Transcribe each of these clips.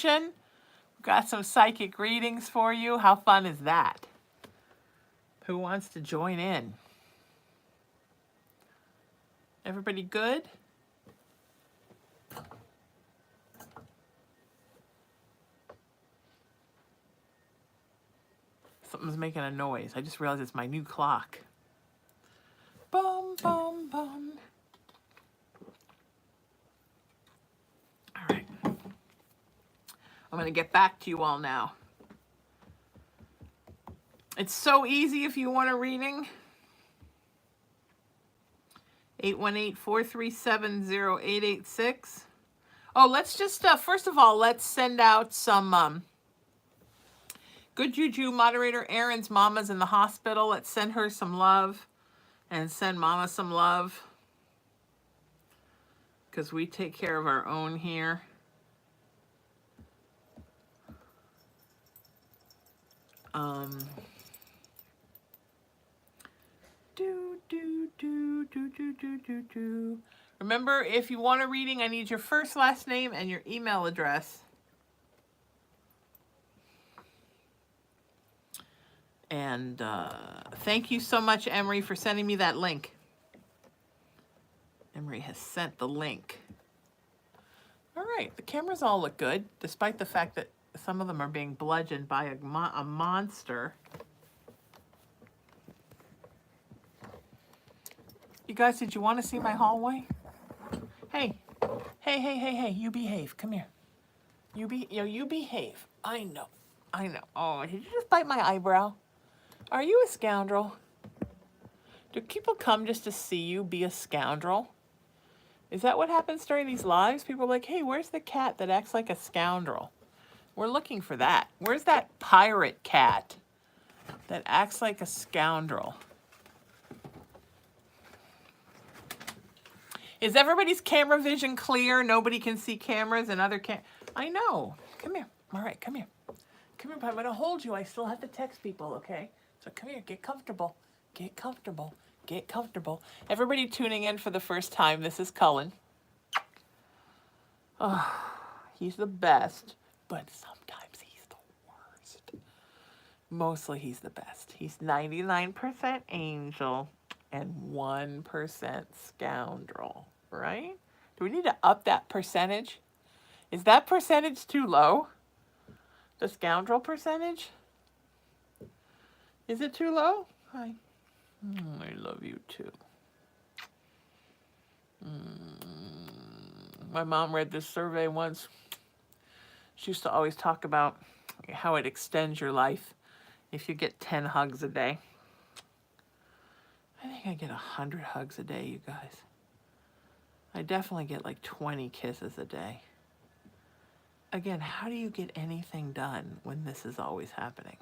We've got some psychic readings for you. How fun is that? Who wants to join in? Everybody good? Something's making a noise. I just realized it's my new clock. Boom, boom, boom. All right. I'm going to get back to you all now. It's so easy if you want a reading. 818-437-0886. Oh, let's just, first of all, let's send out some good juju. Moderator Erin's mama's in the hospital. Let's send her some love and send mama some love, because we take care of our own here. Remember, if you want a reading, I need your first, last name, and your email address. And thank you so much, Emery, for sending me that link. Emery has sent the link. All right, the cameras all look good, despite the fact that some of them are being bludgeoned by a monster. You guys, did you want to see my hallway? Hey, hey, you behave. Come here. You behave. I know. Oh, did you just bite my eyebrow? Are you a scoundrel? Do people come just to see you be a scoundrel? Is that what happens during these lives? People are like, hey, where's the cat that acts like a scoundrel? We're looking for that. Where's that pirate cat that acts like a scoundrel? Is everybody's camera vision clear? Nobody can see cameras and other I know. Come here. All right, come here. Come here, but I'm going to hold you. I still have to text people, okay? So come here. Get comfortable. Get comfortable. Get comfortable. Everybody tuning in for the first time, this is Cullen. Oh, he's the best, but sometimes he's the worst. Mostly he's the best. He's 99% angel and 1% scoundrel, right? Do we need to up that percentage? Is that percentage too low? The scoundrel percentage? Is it too low? Hi. I love you too. My mom read this survey once. She used to always talk about how it extends your life if you get 10 hugs a day. I think I get 100 hugs a day, you guys. I definitely get like 20 kisses a day. Again, how do you get anything done when this is always happening?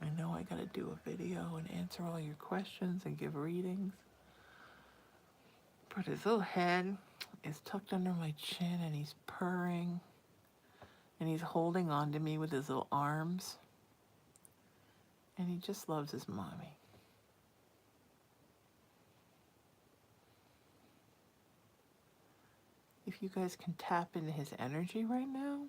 I know I gotta do a video and answer all your questions and give readings. But his little head is tucked under my chin and he's purring. And he's holding on to me with his little arms. And he just loves his mommy. If you guys can tap into his energy right now.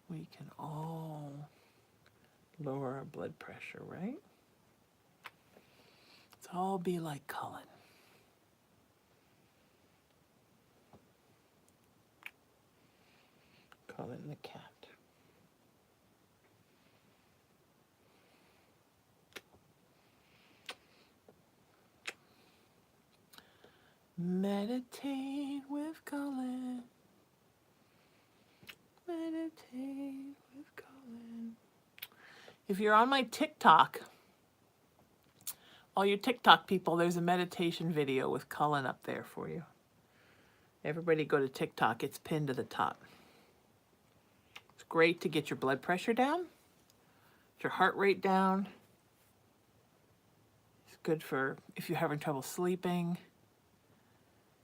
We can all lower our blood pressure, right? Let's all be like Cullen. Cullen the cat. Meditate with Cullen. Meditate with Cullen. If you're on my TikTok, all you TikTok people, there's a meditation video with Cullen up there for you. Everybody go to TikTok. It's pinned to the top. It's great to get your blood pressure down, get your heart rate down. It's good for if you're having trouble sleeping.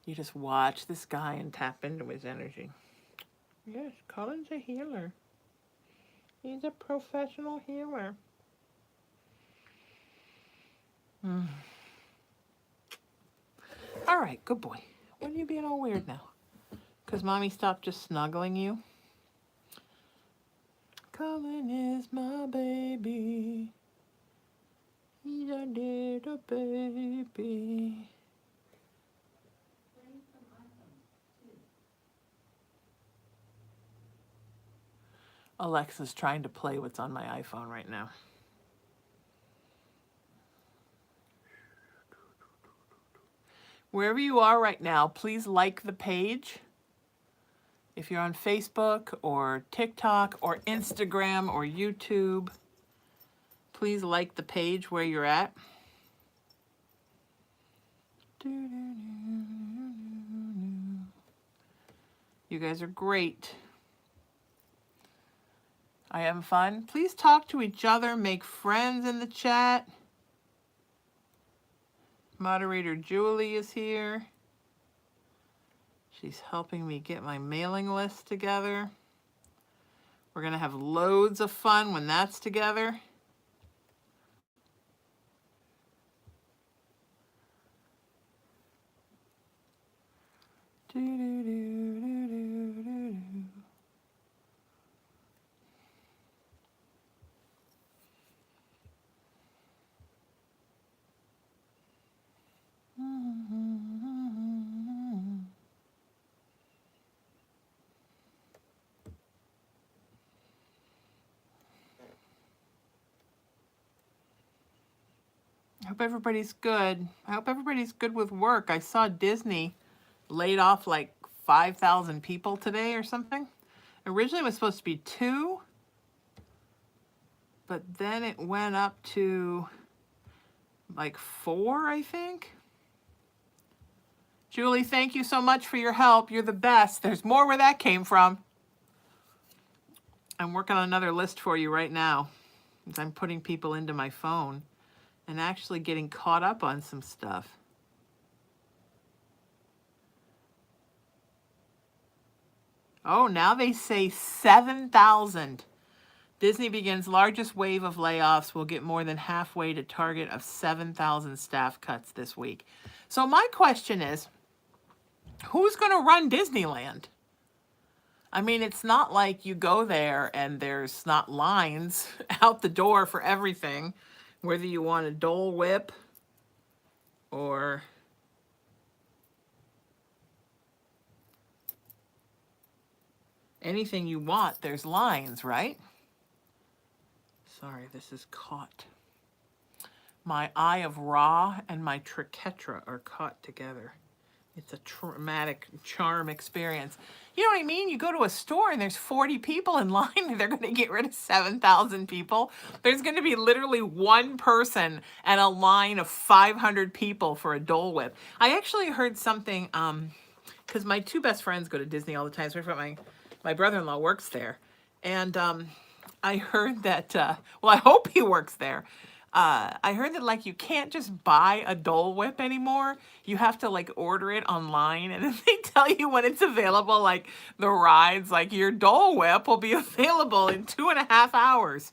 You just watch this guy and tap into his energy. Yes, Cullen's a healer. He's a professional healer. All right, good boy. What are you being all weird now? Because Mommy stopped just snuggling you? Colin is my baby. He's a little baby. Alexa's trying to play what's on my iPhone right now. Wherever you are right now, please like the page. If you're on Facebook or TikTok or Instagram or YouTube, please like the page where you're at. You guys are great. I have fun. Please talk to each other, make friends in the chat. Moderator Julie is here. She's helping me get my mailing list together. We're going to have loads of fun when that's together. I hope everybody's good. I hope everybody's good with work. I saw Disney laid off like 5,000 people today or something. Originally it was supposed to be 2, but then it went up to like 4, I think. Julie, thank you so much for your help. You're the best. There's more where that came from. I'm working on another list for you right now. As I'm putting people into my phone and actually getting caught up on some stuff. Oh, now they say 7,000. Disney begins largest wave of layoffs, will get more than halfway to target of 7,000 staff cuts this week. So my question is, who's going to run Disneyland? I mean, it's not like you go there and there's not lines out the door for everything, whether you want a Dole Whip or anything you want, there's lines, right? Sorry, this is caught. My Eye of Ra and my Triquetra are caught together. It's a traumatic charm experience. You know what I mean? You go to a store and there's 40 people in line and they're going to get rid of 7,000 people. There's going to be literally one person and a line of 500 people for a Dole Whip. I actually heard something, because my 2 best friends go to Disney all the time. So my brother-in-law works there. And I heard that, well, I hope he works there. I heard that like you can't just buy a Dole Whip anymore. You have to like order it online, and then they tell you when it's available. Like the rides, like your Dole Whip will be available in 2.5 hours.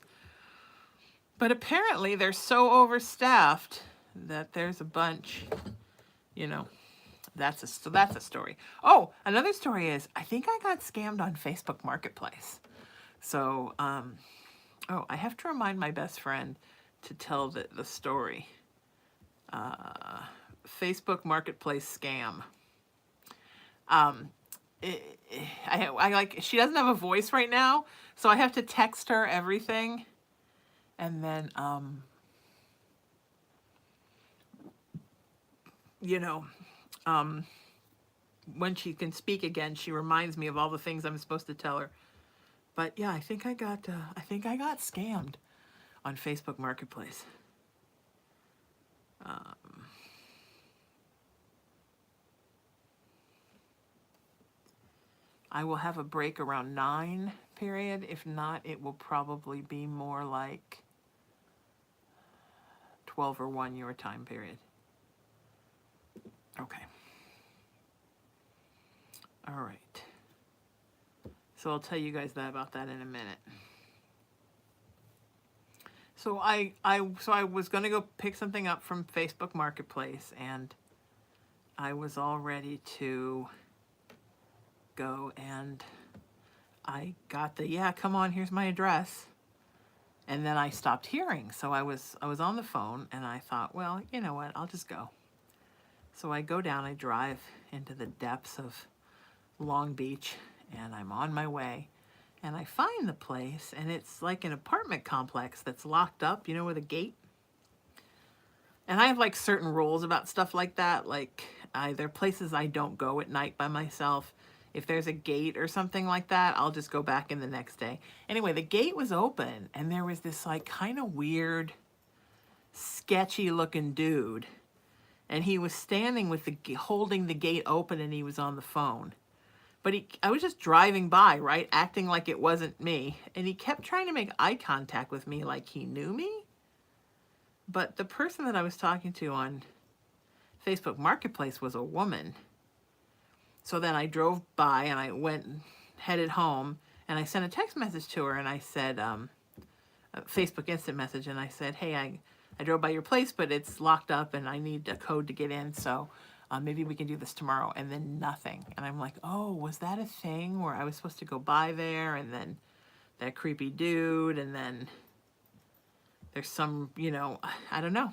But apparently they're so overstaffed that there's a bunch. You know, that's a story. Oh, another story is I think I got scammed on Facebook Marketplace. So, oh, I have to remind my best friend to tell the story. Facebook Marketplace scam. I like, she doesn't have a voice right now, so I have to text her everything. And then, you know, when she can speak again, she reminds me of all the things I'm supposed to tell her. But yeah, I think I got scammed on Facebook Marketplace. I will have a break around 9 period. If not, it will probably be more like 12 or 1 your time period. Okay. All right. So I'll tell you guys about that in a minute. So I was going to go pick something up from Facebook Marketplace, and I was all ready to go, and I got the, yeah, come on, here's my address. And then I stopped hearing. So I was on the phone, and I thought, well, you know what, I'll just go. So I go down, I drive into the depths of Long Beach, and I'm on my way. And I find the place, and it's like an apartment complex that's locked up, you know, with a gate. And I have like certain rules about stuff like that. Like there are places I don't go at night by myself. If there's a gate or something like that, I'll just go back in the next day. Anyway, the gate was open, and there was this like kind of weird, sketchy looking dude. And he was standing with holding the gate open, and he was on the phone. But I was just driving by, right, acting like it wasn't me. And he kept trying to make eye contact with me like he knew me. But the person that I was talking to on Facebook Marketplace was a woman. So then I drove by, and I headed home, and I sent a text message to her, and I said, a Facebook instant message, and I said, hey, I drove by your place, but it's locked up, and I need a code to get in, so maybe we can do this tomorrow. And then nothing. And I'm like, oh, was that a thing where I was supposed to go by there, and then that creepy dude, and then there's some, you know, I don't know.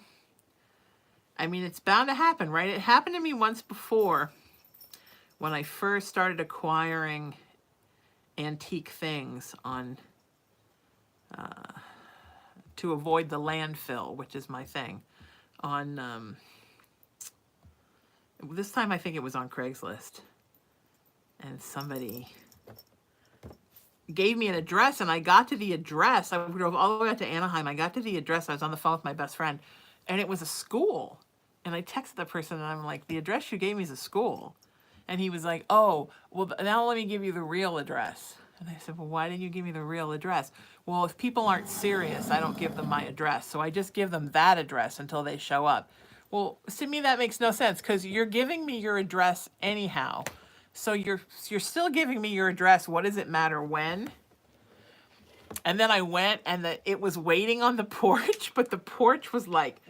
I mean, it's bound to happen, right? It happened to me once before when I first started acquiring antique things on to avoid the landfill, which is my thing. On this time, I think it was on Craigslist, and somebody gave me an address, and I got to the address. I drove all the way out to Anaheim. I got to the address. I was on the phone with my best friend, and it was a school. And I texted the person, and I'm like, the address you gave me is a school. And he was like, oh, well, now let me give you the real address. And I said, well, why didn't you give me the real address? Well, if people aren't serious, I don't give them my address. So I just give them that address until they show up. Well, to me, that makes no sense, because you're giving me your address anyhow. So you're still giving me your address. What does it matter when? And then I went, and it was waiting on the porch, but the porch was like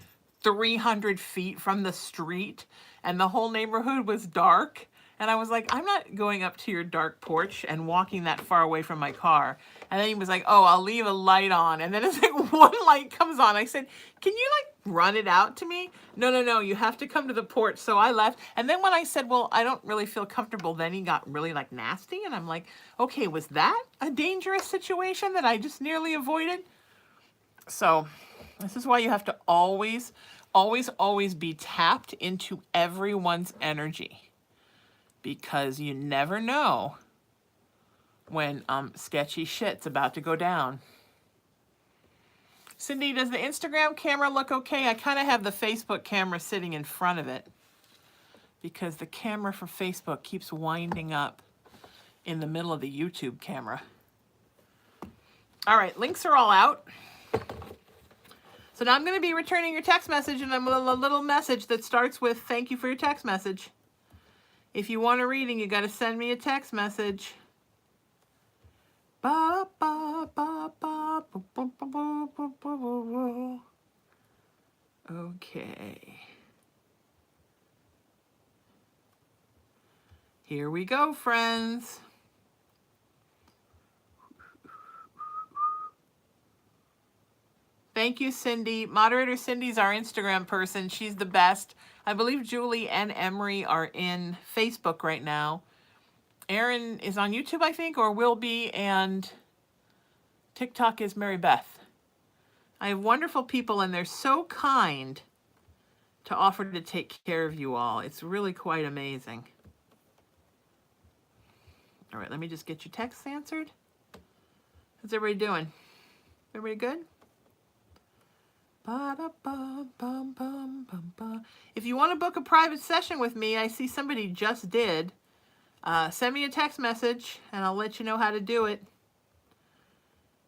300 feet from the street, and the whole neighborhood was dark. And I was like, I'm not going up to your dark porch and walking that far away from my car. And then he was like, oh, I'll leave a light on. And then it's like one light comes on. I said, can you like run it out to me? No, you have to come to the porch. So I left. And then when I said, well, I don't really feel comfortable, then he got really like nasty. And I'm like, okay, was that a dangerous situation that I just nearly avoided? So this is why you have to always be tapped into everyone's energy. Because you never know when sketchy shit's about to go down. Cindy, does the Instagram camera look okay? I kind of have the Facebook camera sitting in front of it, because the camera for Facebook keeps winding up in the middle of the YouTube camera. All right, links are all out. So now I'm going to be returning your text message, and I'm a little message that starts with, thank you for your text message. If you want a reading, you got to send me a text message. Ba, ba, ba, ba, ba, ba, ba, ba, ba, ba. Okay. Here we go, friends. Thank you, Cindy. Moderator Cindy's our Instagram person. She's the best. I believe Julie and Emery are in Facebook right now. Erin is on YouTube, I think, or will be, and TikTok is Mary Beth. I have wonderful people, and they're so kind to offer to take care of you all. It's really quite amazing. All right, let me just get your texts answered. How's everybody doing? Everybody good? If you want to book a private session with me, I see somebody just did. Send me a text message, and I'll let you know how to do it.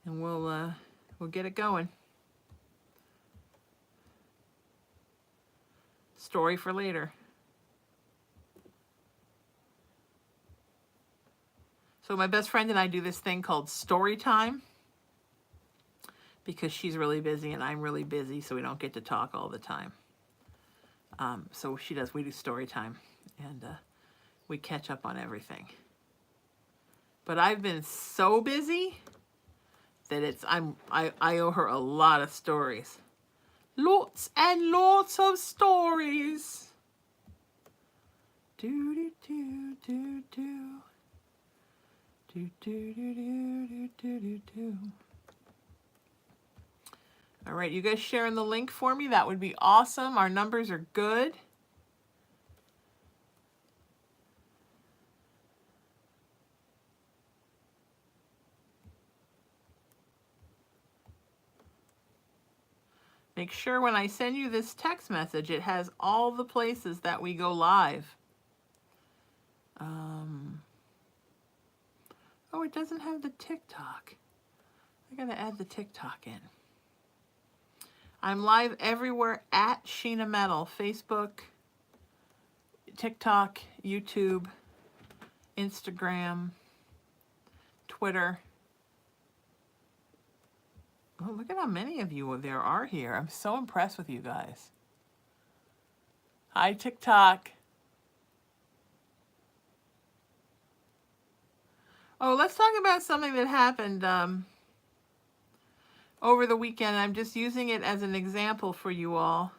And we'll get it going. Story for later. So my best friend and I do this thing called story time, because she's really busy and I'm really busy, so we don't get to talk all the time. So we do story time, and we catch up on everything. But I've been so busy that I owe her a lot of stories. Lots and lots of stories. Do do do do do. Do do do do do do do do. All right, you guys sharing the link for me? That would be awesome. Our numbers are good. Make sure when I send you this text message, it has all the places that we go live. Oh, it doesn't have the TikTok. I gotta add the TikTok in. I'm live everywhere at Sheena Metal. Facebook, TikTok, YouTube, Instagram, Twitter. Oh, look at how many of you there are here. I'm so impressed with you guys. Hi, TikTok. Oh, let's talk about something that happened over the weekend. I'm just using it as an example for you all.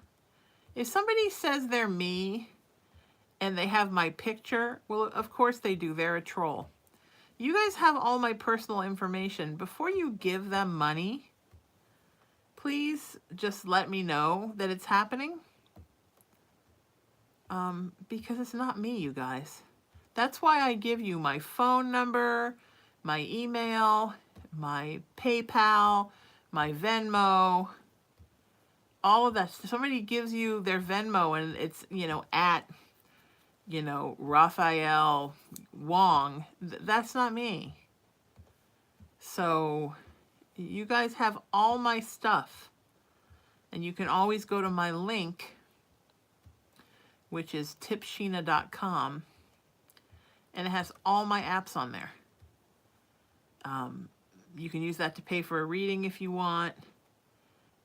If somebody says they're me and they have my picture, well, of course they do. They're a troll. You guys have all my personal information. Before you give them money, please just let me know that it's happening. Because it's not me, you guys. That's why I give you my phone number, my email, my PayPal, my Venmo, all of that. Somebody gives you their Venmo and it's, at, Raphael Wong. That's not me. So you guys have all my stuff. And you can always go to my link, which is tipsheena.com. And it has all my apps on there. You can use that to pay for a reading if you want.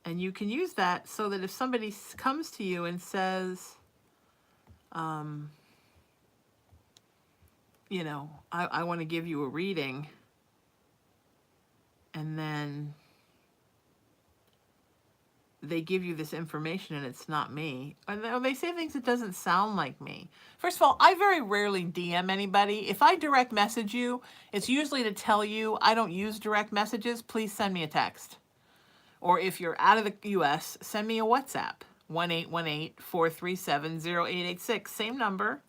And you can use that so that if somebody comes to you and says, I want to give you a reading, and then they give you this information and it's not me. And they say things that doesn't sound like me. First of all, I very rarely DM anybody. If I direct message you, it's usually to tell you I don't use direct messages. Please send me a text. Or if you're out of the US, send me a WhatsApp. 1-818-437-0886. Same number.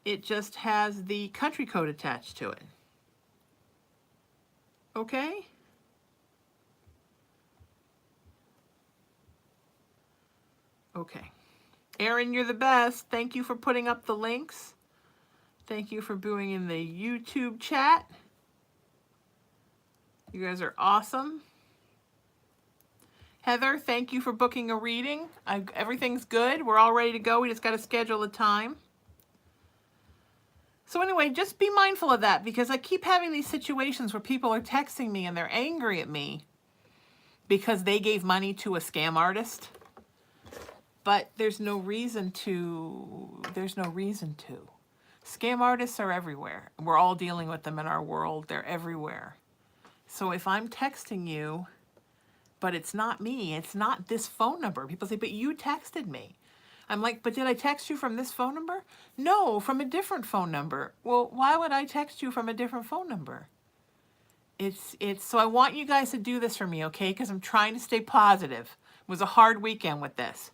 It just has the country code attached to it. Okay? Okay. Erin, you're the best. Thank you for putting up the links. Thank you for being in the YouTube chat. You guys are awesome. Heather, thank you for booking a reading. Everything's good. We're all ready to go. We just got to schedule a time. So anyway, just be mindful of that, because I keep having these situations where people are texting me and they're angry at me because they gave money to a scam artist. But there's no reason to. Scam artists are everywhere. We're all dealing with them in our world. They're everywhere. So if I'm texting you, but it's not me, it's not this phone number. People say, but you texted me. I'm like, but did I text you from this phone number? No, from a different phone number. Well, why would I text you from a different phone number? So I want you guys to do this for me, okay? Because I'm trying to stay positive. It was a hard weekend with this.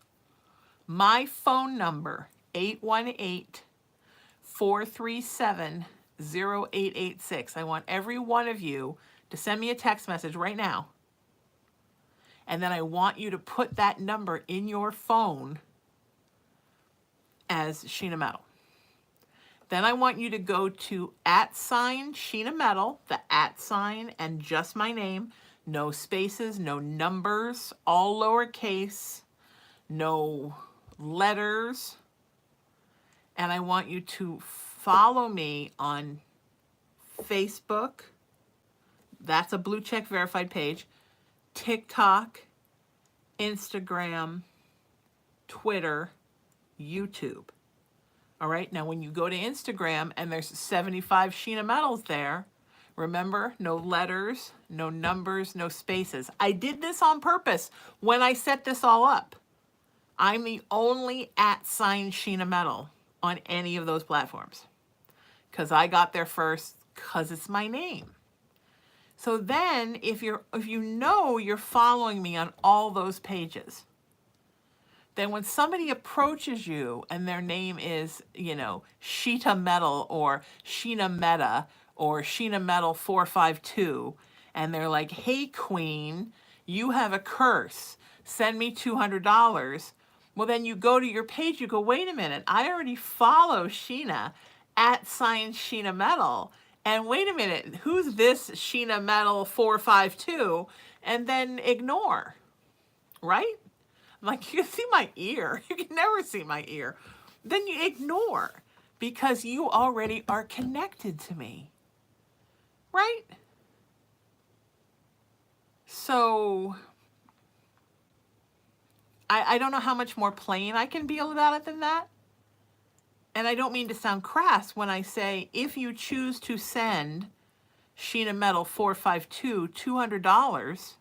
My phone number, 818-437-0886. I want every one of you to send me a text message right now. And then I want you to put that number in your phone as Sheena Metal. Then I want you to go to @Sheena Metal, the @ and just my name. No spaces, no numbers, all lowercase, no letters. And I want you to follow me on Facebook. That's a blue check verified page. TikTok, Instagram, Twitter, YouTube. All right, now when you go to Instagram and there's 75 Sheena Metals there, remember, no letters, no numbers, no spaces. I did this on purpose when I set this all up. I'm the only @Sheena Metal on any of those platforms because I got there first because it's my name. So then if you know you're following me on all those pages, then when somebody approaches you and their name is, Sheeta Metal or Sheena Meta or Sheena Metal 452, and they're like, hey, Queen, you have a curse. Send me $200. Well, then you go to your page, you go, wait a minute, I already follow Sheena @Sheena Metal. And wait a minute, who's this Sheena Metal 452? And then ignore, right? Like, you can see my ear. You can never see my ear. Then you ignore because you already are connected to me, right? So I don't know how much more plain I can be about it than that. And I don't mean to sound crass when I say, if you choose to send Sheena Metal 452 $200,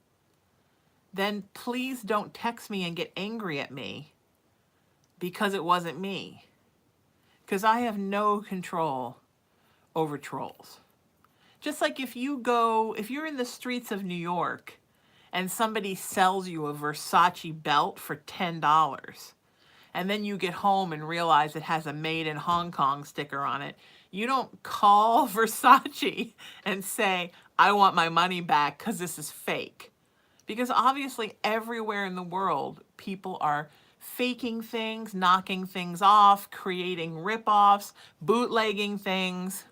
then please don't text me and get angry at me because it wasn't me. Because I have no control over trolls. Just like if you're in the streets of New York and somebody sells you a Versace belt for $10, and then you get home and realize it has a made in Hong Kong sticker on it, you don't call Versace and say, I want my money back because this is fake. Because obviously everywhere in the world, people are faking things, knocking things off, creating rip-offs, bootlegging things.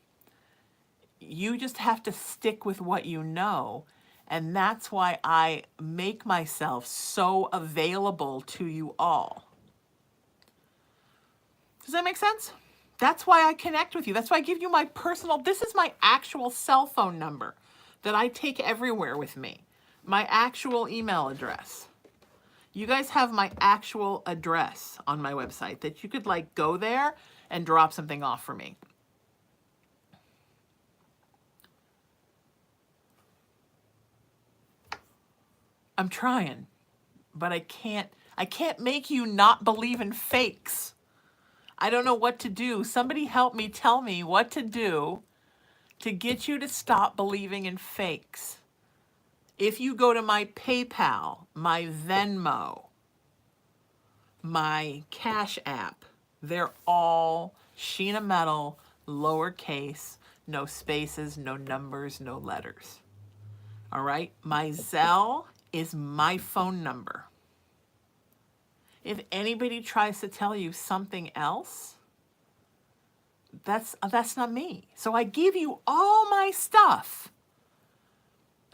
You just have to stick with what you know. And that's why I make myself so available to you all. Does that make sense? That's why I connect with you. That's why I give you my personal, this is my actual cell phone number that I take everywhere with me. My actual email address. You guys have my actual address on my website that you could go there and drop something off for me. I'm trying, but I can't make you not believe in fakes. I don't know what to do. Somebody help me, tell me what to do to get you to stop believing in fakes. If you go to my PayPal, my Venmo, my Cash App, they're all Sheena Metal, lowercase, no spaces, no numbers, no letters. All right? My Zelle is my phone number. If anybody tries to tell you something else, that's not me. So I give you all my stuff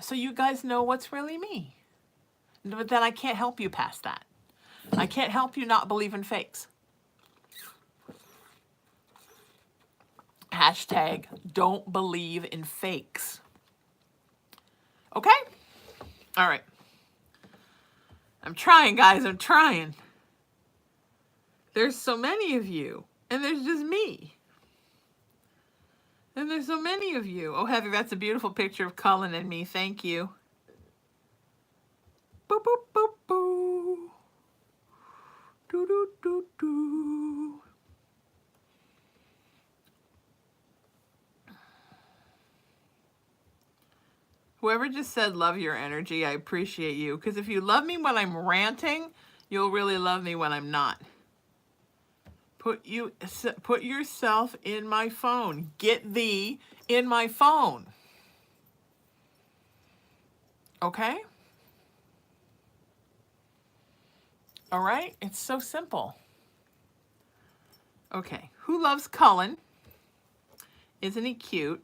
so you guys know what's really me. But then I can't help you past that. I can't help you not believe in fakes. Hashtag don't believe in fakes. Okay? All right. I'm trying, guys. I'm trying. There's so many of you, and there's just me. And there's so many of you. Oh, Heather, that's a beautiful picture of Cullen and me. Thank you. Boop, boop, boop, boo. Do, do, do, do. Whoever just said love your energy, I appreciate you. Because if you love me when I'm ranting, you'll really love me when I'm not. Put yourself in my phone. Get thee in my phone. Okay? All right? It's so simple. Okay. Who loves Cullen? Isn't he cute?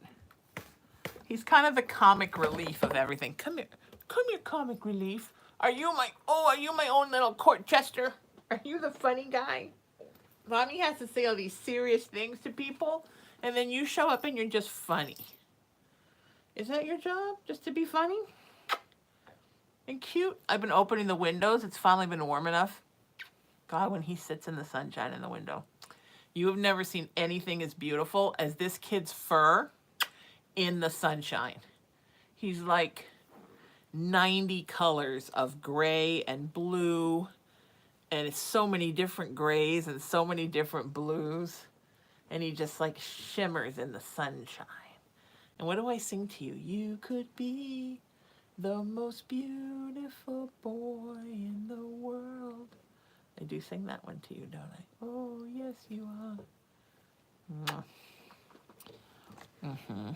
He's kind of the comic relief of everything. Come here. Come here, comic relief. Are you my own little court jester? Are you the funny guy? Mommy has to say all these serious things to people, and then you show up and you're just funny. Is that your job? Just to be funny? and cute. I've been opening the windows. It's finally been warm enough. God, when he sits in the sunshine in the window. You have never seen anything as beautiful as this kid's fur in the sunshine. He's like 90 colors of gray and blue, and it's so many different grays and so many different blues, and he just like shimmers in the sunshine. And what do I sing to you? You could be the most beautiful boy in the world. I do sing that one to you, don't I? Oh, yes, you are. Mm-hmm.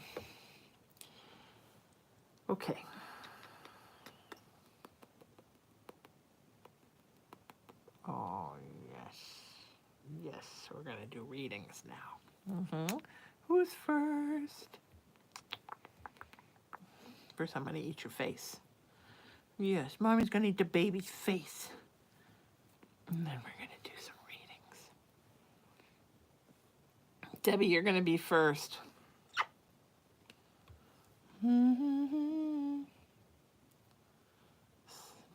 Okay. Oh, yes. Yes, we're going to do readings now. Mm-hmm. Who's first? First, I'm going to eat your face. Yes, Mommy's going to eat the baby's face. And then we're going to do some readings. Debbie, you're going to be first. Mm-hmm.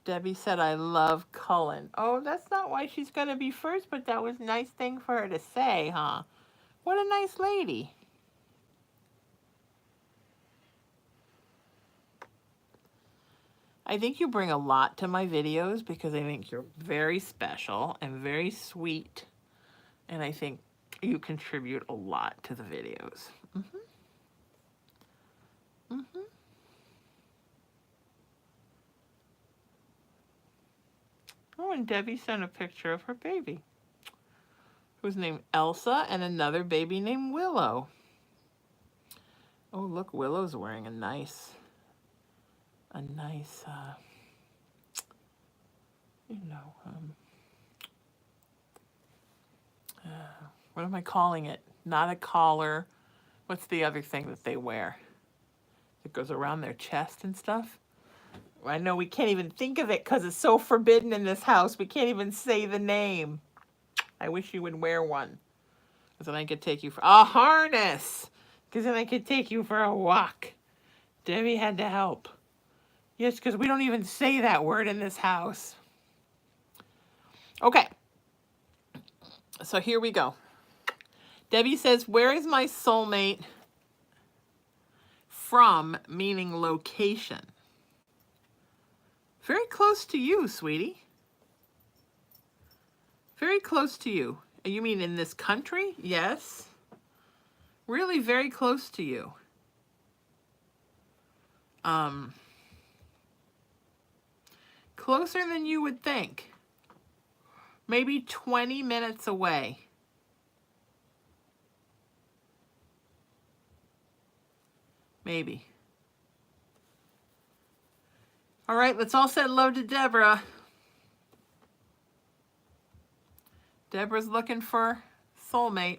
Debbie said, I love Cullen. Oh, that's not why she's going to be first, but that was a nice thing for her to say, huh? What a nice lady. I think you bring a lot to my videos because I think you're very special and very sweet. And I think you contribute a lot to the videos. Mm-hmm. Mm-hmm. Oh, and Debbie sent a picture of her baby, who's named Elsa, and another baby named Willow. Oh, look, Willow's wearing a nice, what am I calling it? Not a collar. What's the other thing that they wear? It goes around their chest and stuff. I know we can't even think of it because it's so forbidden in this house. We can't even say the name. I wish you would wear one. Because then I could take you for a harness. Because then I could take you for a walk. Debbie had to help. Yes, because we don't even say that word in this house. Okay. So here we go. Debbie says, where is my soulmate from, meaning location? Very close to you, sweetie. Very close to you. You mean in this country? Yes. Really very close to you. Closer than you would think. Maybe 20 minutes away. Maybe. All right, let's all say hello to Deborah. Deborah's looking for soulmate.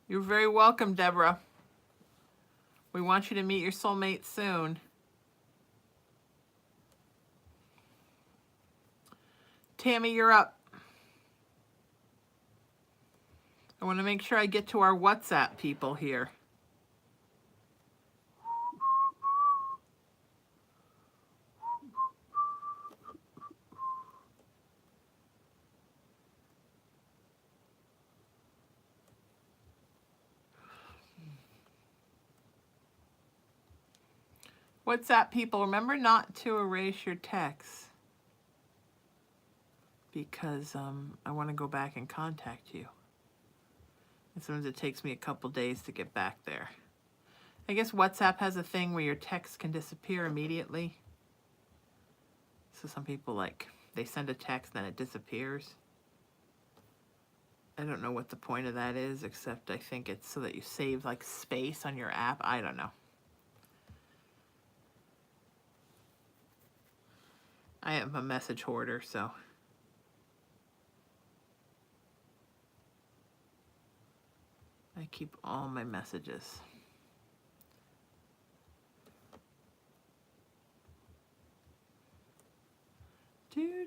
You're very welcome, Deborah. We want you to meet your soulmate soon. Tammy, you're up. I want to make sure I get to our WhatsApp people here. WhatsApp people, remember not to erase your texts because I want to go back and contact you. And sometimes it takes me a couple days to get back there. I guess WhatsApp has a thing where your text can disappear immediately. So some people, like, they send a text, then it disappears. I don't know what the point of that is, except I think it's so that you save, like, space on your app. I don't know. I am a message hoarder, so. I keep all my messages.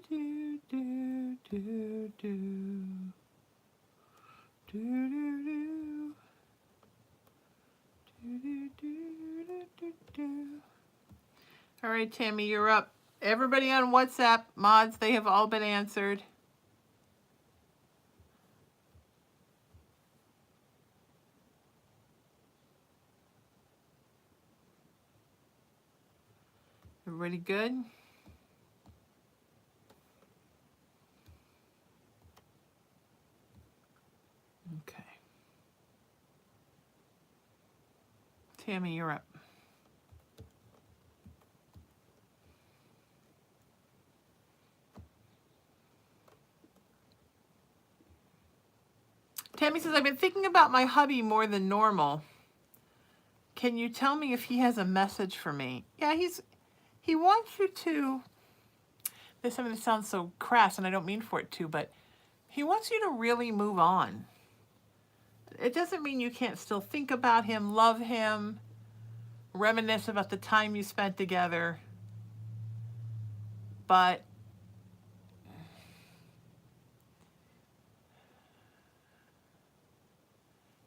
do, do, do, do. Do, do, do. Do, do, do, do, do. All right, Tammy, you're up. Everybody on WhatsApp, mods, they have all been answered. Everybody good? Okay. Tammy, you're up. Tammy says, I've been thinking about my hubby more than normal. Can you tell me if he has a message for me? Yeah, he wants you to, this sounds so crass and I don't mean for it to, but he wants you to really move on. It doesn't mean you can't still think about him, love him, reminisce about the time you spent together, but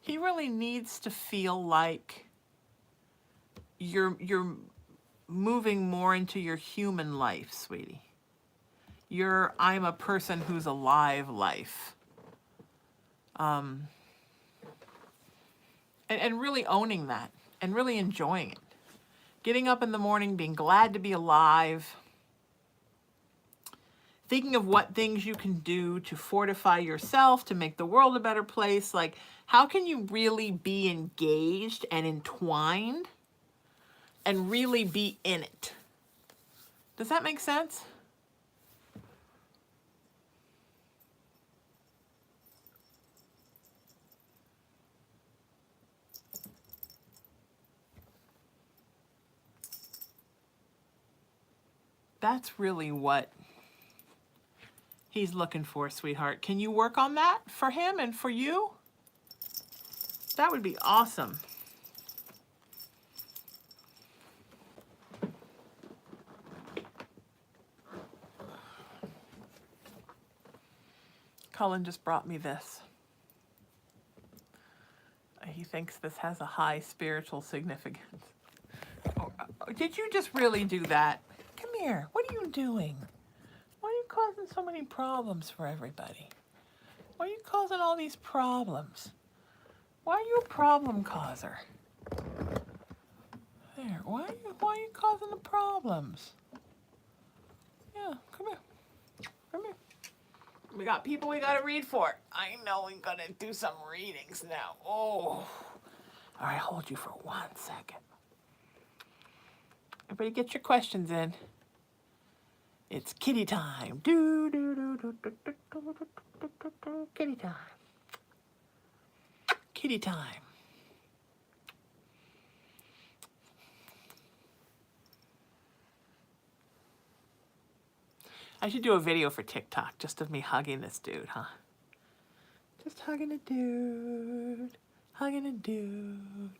he really needs to feel like you're moving more into your human life, sweetie. Your I'm a person who's alive life. And really owning that and really enjoying it. Getting up in the morning, being glad to be alive. Thinking of what things you can do to fortify yourself, to make the world a better place. Like, how can you really be engaged and entwined and really be in it? Does that make sense? That's really what he's looking for, sweetheart. Can you work on that for him and for you? That would be awesome. Cullen just brought me this. He thinks this has a high spiritual significance. Oh, did you just really do that? Come here. What are you doing? Why are you causing so many problems for everybody? Why are you causing all these problems? Why are you a problem causer? There. Why are you causing the problems? Yeah, come here. Come here. We got people we gotta read for. I know we gotta do some readings now. Oh. All right, hold you for 1 second. Everybody get your questions in. It's kitty time. Do, do, do, do, do, do, do, do, do, do. Kitty time. Kitty time. I should do a video for TikTok just of me hugging this dude, huh? Just hugging a dude. Hugging a dude.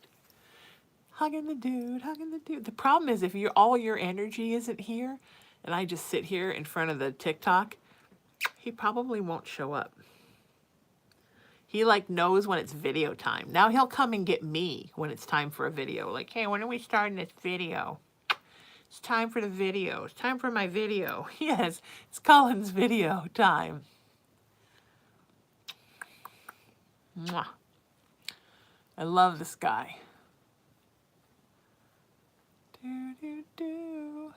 Hugging the dude. Hugging the dude. The problem is if all your energy isn't here and I just sit here in front of the TikTok, he probably won't show up. He like knows when it's video time. Now he'll come and get me when it's time for a video. Like, hey, when are we starting this video? It's time for the video. It's time for my video. Yes, it's Colin's video time. Mwah. I love this guy. Do, do, do.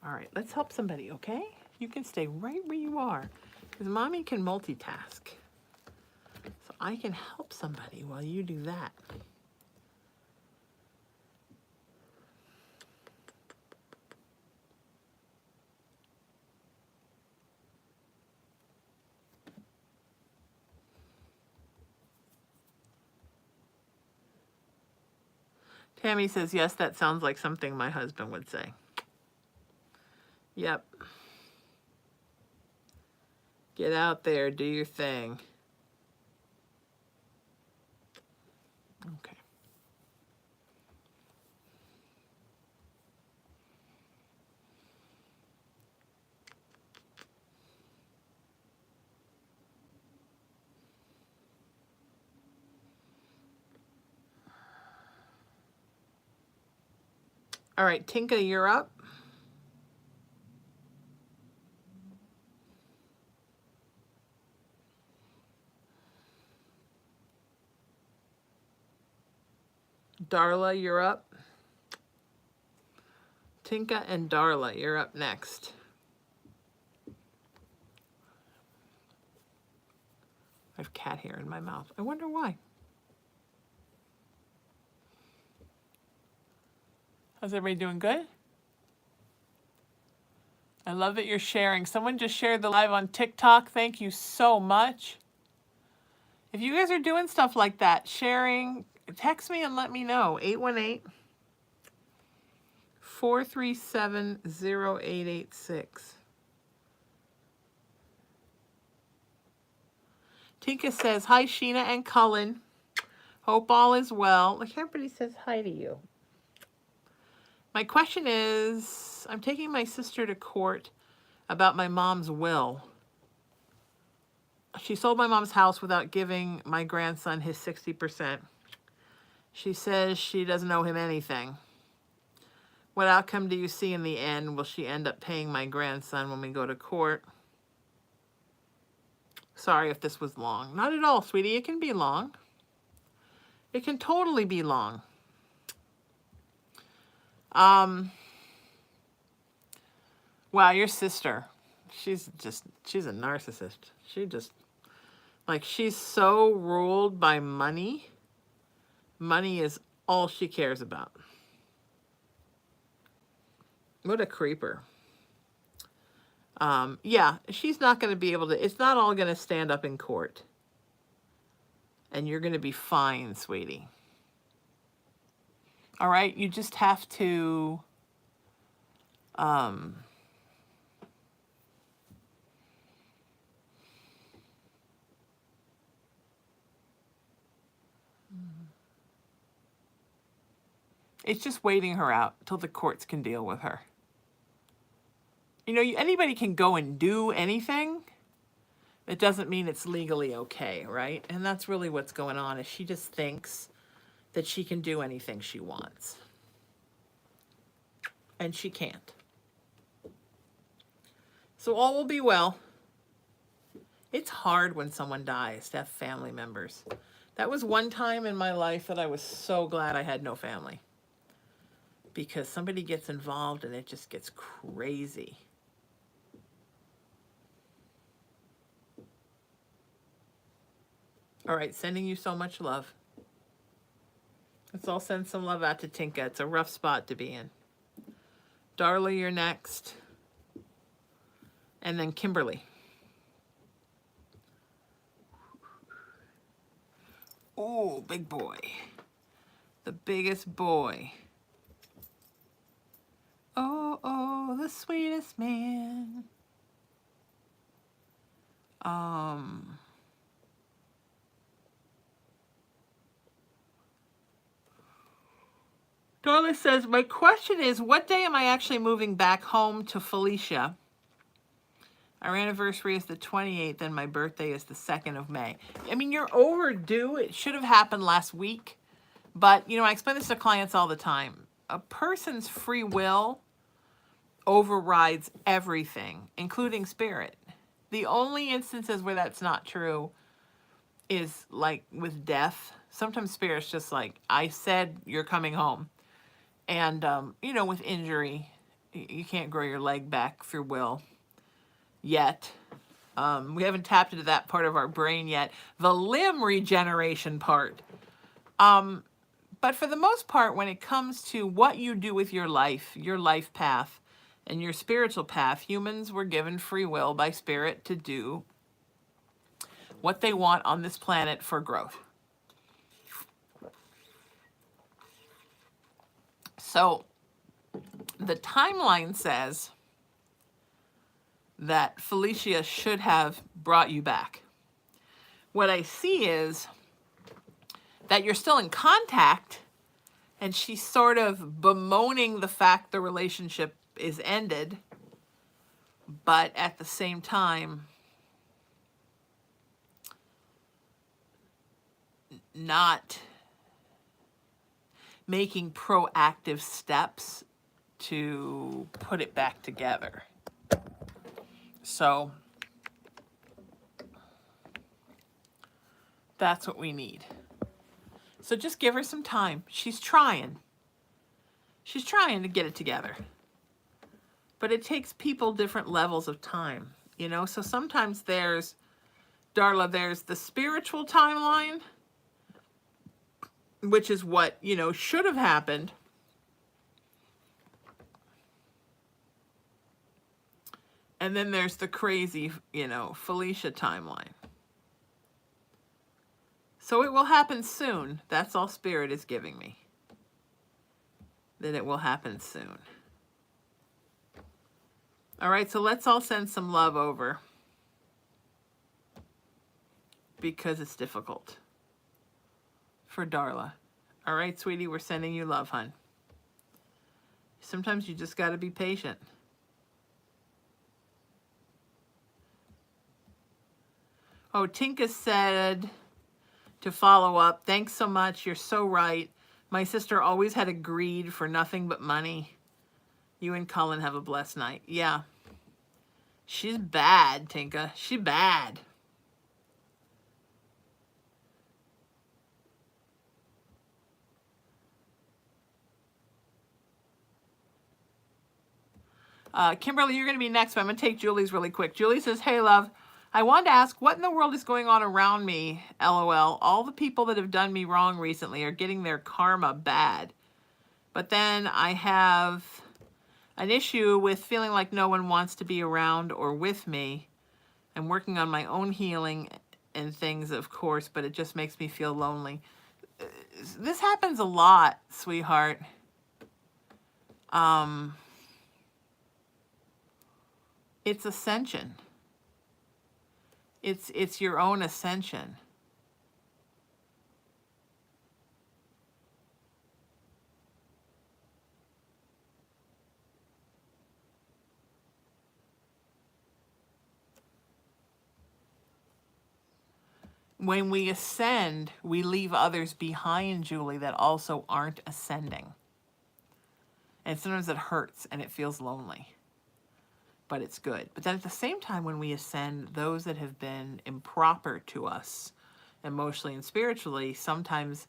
All right, let's help somebody, okay? You can stay right where you are, because mommy can multitask. So I can help somebody while you do that. Tammy says, yes, that sounds like something my husband would say. Yep. Get out there, do your thing. Okay. All right, Tinka, you're up. Darla, you're up. Tinka and Darla, you're up next. I have cat hair in my mouth. I wonder why. How's everybody doing? Good? I love that you're sharing. Someone just shared the live on TikTok. Thank you so much. If you guys are doing stuff like that, sharing, text me and let me know. 818-437-0886. Tika says, hi, Sheena and Cullen. Hope all is well. Like everybody says hi to you. My question is, I'm taking my sister to court about my mom's will. She sold my mom's house without giving my grandson his 60%. She says she doesn't owe him anything. What outcome do you see in the end? Will she end up paying my grandson when we go to court? Sorry if this was long. Not at all, sweetie. It can be long. It can totally be long. Wow, your sister. She's a narcissist. She's so ruled by money. Money is all she cares about. What a creeper. Yeah, she's not going to be able to, it's not all going to stand up in court. And you're going to be fine, sweetie. All right, you just have to, it's just waiting her out till the courts can deal with her. You know, anybody can go and do anything. It doesn't mean it's legally okay, right? And that's really what's going on, is she just thinks that she can do anything she wants. And she can't. So all will be well. It's hard when someone dies to have family members. That was one time in my life that I was so glad I had no family. Because somebody gets involved and it just gets crazy. All right, sending you so much love. Let's all send some love out to Tinka. It's a rough spot to be in. Darla, you're next. And then Kimberly. Oh, big boy. The biggest boy. Oh, oh, the sweetest man. Darla says, my question is, what day am I actually moving back home to Felicia? Our anniversary is the 28th and my birthday is the 2nd of May. I mean, you're overdue. It should have happened last week. But, you know, I explain this to clients all the time. A person's free will overrides everything, including spirit. The only instances where that's not true is like with death. Sometimes spirit's just like, I said you're coming home. And, you know, with injury, you can't grow your leg back through will yet. We haven't tapped into that part of our brain yet. The limb regeneration part. But for the most part, when it comes to what you do with your life path, and your spiritual path, humans were given free will by spirit to do what they want on this planet for growth. So the timeline says that Felicia should have brought you back. What I see is that you're still in contact, and she's sort of bemoaning the fact the relationship is ended, but at the same time, not making proactive steps to put it back together. So that's what we need. So just give her some time. She's trying. She's trying to get it together. But it takes people different levels of time, you know? So sometimes there's, Darla, there's the spiritual timeline, which is what, you know, should have happened. And then there's the crazy, you know, Felicia timeline. So it will happen soon. That's all Spirit is giving me. That it will happen soon. All right, so let's all send some love over. Because it's difficult. For Darla. All right, sweetie, we're sending you love, hon. Sometimes you just got to be patient. Oh, Tinka said to follow up, thanks so much. You're so right. My sister always had a greed for nothing but money. You and Cullen have a blessed night. Yeah. She's bad, Tinka. She's bad. Kimberly, you're going to be next, but I'm going to take Julie's really quick. Julie says, hey, love, I wanted to ask, what in the world is going on around me, LOL? All the people that have done me wrong recently are getting their karma bad. But then I have an issue with feeling like no one wants to be around or with me. I'm working on my own healing and things, of course, but it just makes me feel lonely. This happens a lot, sweetheart. It's ascension. It's your own ascension. When we ascend, we leave others behind, Julie, that also aren't ascending. And sometimes it hurts and it feels lonely. But it's good. But then at the same time, when we ascend, those that have been improper to us, emotionally and spiritually, sometimes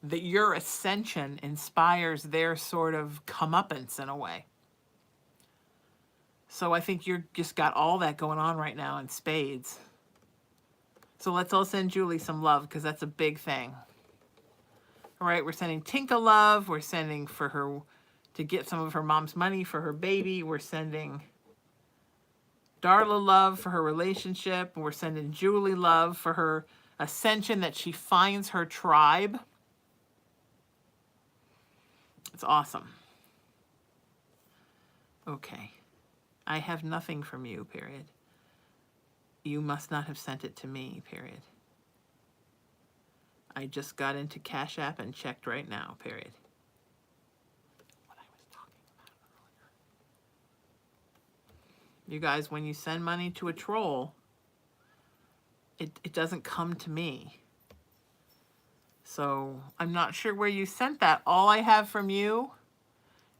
your ascension inspires their sort of comeuppance in a way. So I think you're just got all that going on right now in spades. So let's all send Julie some love, because that's a big thing. All right, we're sending Tinka love. We're sending for her to get some of her mom's money for her baby. We're sending Darla love for her relationship. We're sending Julie love for her ascension, that she finds her tribe. It's awesome. Okay. I have nothing from you, period. You must not have sent it to me, period. I just got into Cash App and checked right now, period. What I was talking about earlier. You guys, when you send money to a troll, it doesn't come to me. So I'm not sure where you sent that. All I have from you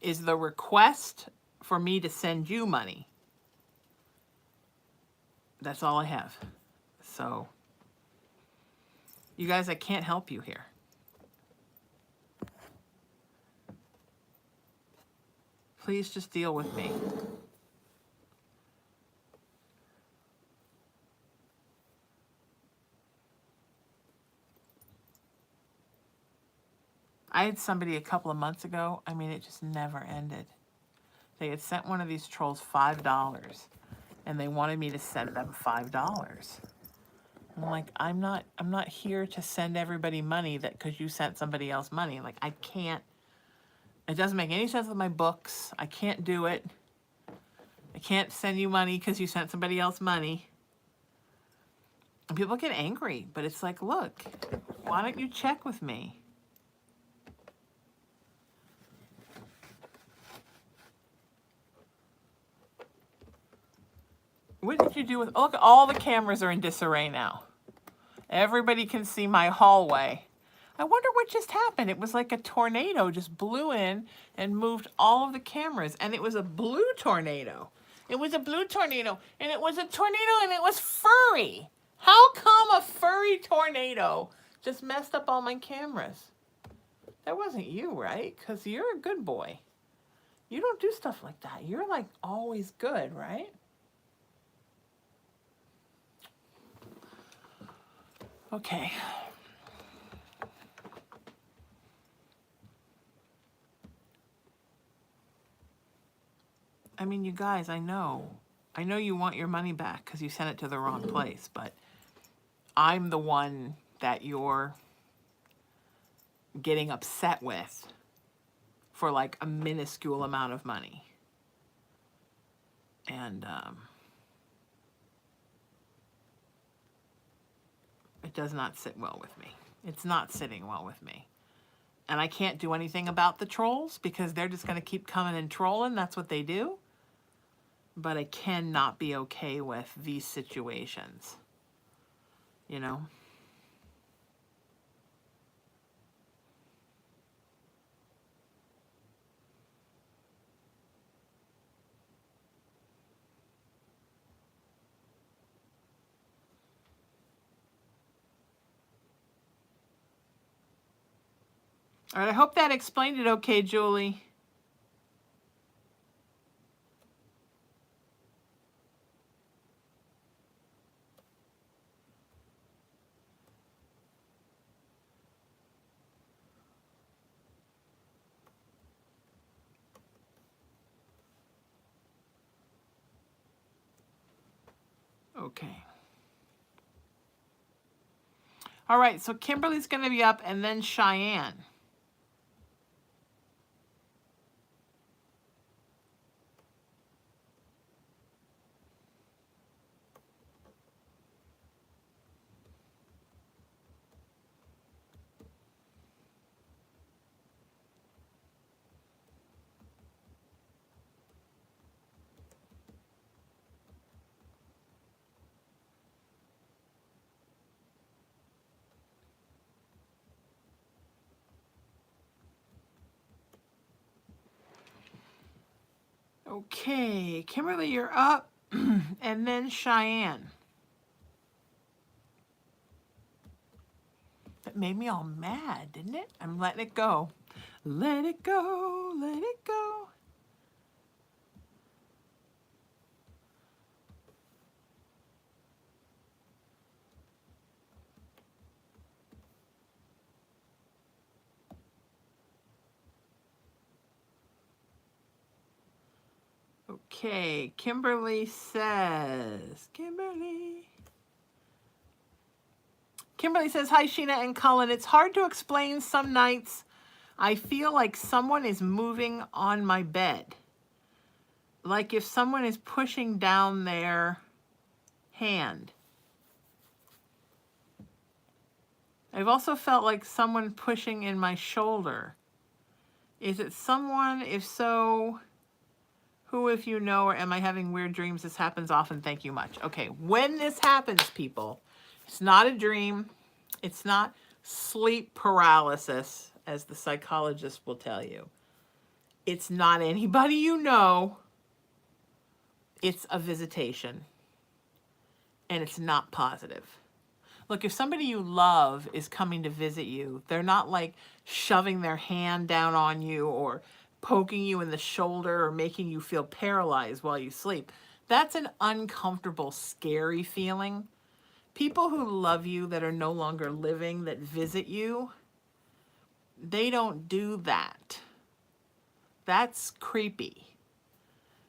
is the request for me to send you money. That's all I have. So, you guys, I can't help you here. Please just deal with me. I had somebody a couple of months ago, I mean, it just never ended. They had sent one of these trolls $5, and they wanted me to send them $5. I'm like, I'm not here to send everybody money that because you sent somebody else money. Like, I can't. It doesn't make any sense with my books. I can't do it. I can't send you money because you sent somebody else money. And people get angry, but it's like, look, why don't you check with me? What did you do with, look, all the cameras are in disarray now. Everybody can see my hallway. I wonder what just happened. It was like a tornado just blew in and moved all of the cameras. And it was a blue tornado. It was a blue tornado. And it was a tornado and it was furry. How come a furry tornado just messed up all my cameras? That wasn't you, right? Because you're a good boy. You don't do stuff like that. You're like always good, right? Okay. I mean, you guys, I know you want your money back because you sent it to the wrong place, but I'm the one that you're getting upset with for like a minuscule amount of money. And it does not sit well with me. It's not sitting well with me. And I can't do anything about the trolls because they're just going to keep coming and trolling. That's what they do. But I cannot be okay with these situations. You know? All right, I hope that explained it okay, Julie. Okay. All right, so Kimberly's going to be up and then Cheyenne. Okay, Kimberly, you're up, and then Cheyenne. That made me all mad, didn't it? I'm letting it go. Let it go, let it go. Okay, Kimberly says, Kimberly says, hi, Sheena and Cullen. It's hard to explain some nights. I feel like someone is moving on my bed. Like if someone is pushing down their hand. I've also felt like someone pushing in my shoulder. Is it someone? If so, who, if you know, or am I having weird dreams? This happens often. Thank you much. Okay, when this happens, people, it's not a dream. It's not sleep paralysis, as the psychologist will tell you. It's not anybody you know. It's a visitation. And it's not positive. Look, if somebody you love is coming to visit you, they're not like shoving their hand down on you or poking you in the shoulder or making you feel paralyzed while you sleep. That's an uncomfortable, scary feeling. People who love you that are no longer living, that visit you, they don't do that. That's creepy.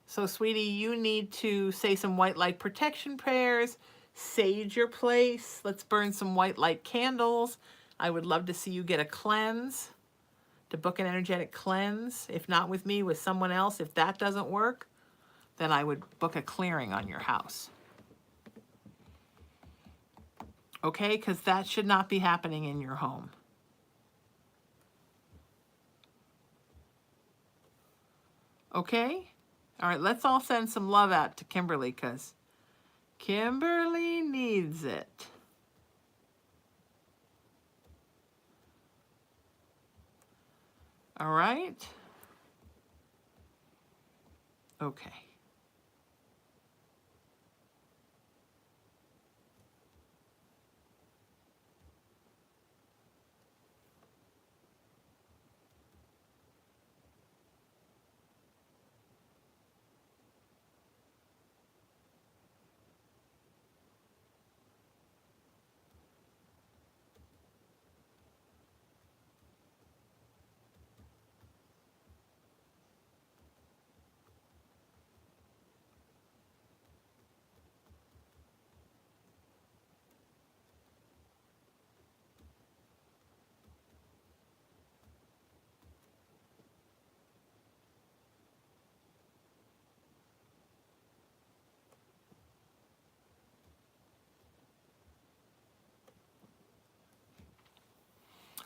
So, sweetie, you need to say some white light protection prayers, sage your place. Let's burn some white light candles. I would love to see you get a cleanse, to book an energetic cleanse. If not with me, with someone else. If that doesn't work, then I would book a clearing on your house. Okay? Because that should not be happening in your home. Okay? All right, let's all send some love out to Kimberly because Kimberly needs it. All right? Okay.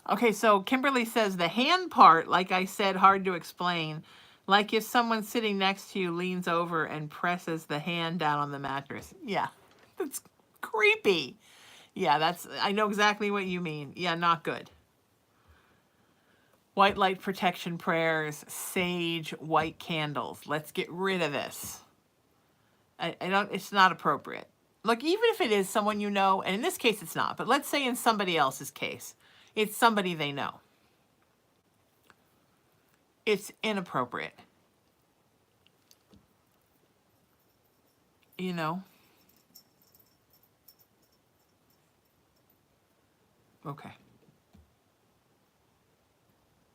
Okay, so Kimberly says the hand part, like I said, hard to explain. Like if someone sitting next to you leans over and presses the hand down on the mattress. Yeah, that's creepy. Yeah, I know exactly what you mean. Yeah, not good. White light protection prayers, sage, white candles. Let's get rid of this. I don't, it's not appropriate. Look, even if it is someone you know, and in this case it's not, but let's say in somebody else's case, it's somebody they know. It's inappropriate. You know? Okay.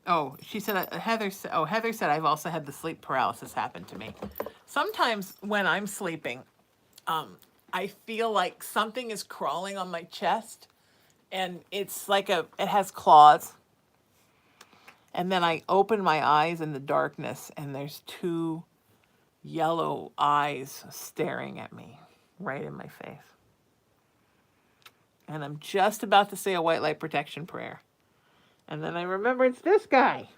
Oh, she said, Heather said, I've also had the sleep paralysis happen to me. Sometimes when I'm sleeping, I feel like something is crawling on my chest and it's like it has claws. And then I open my eyes in the darkness and there's two yellow eyes staring at me right in my face. And I'm just about to say a white light protection prayer. And then I remember it's this guy.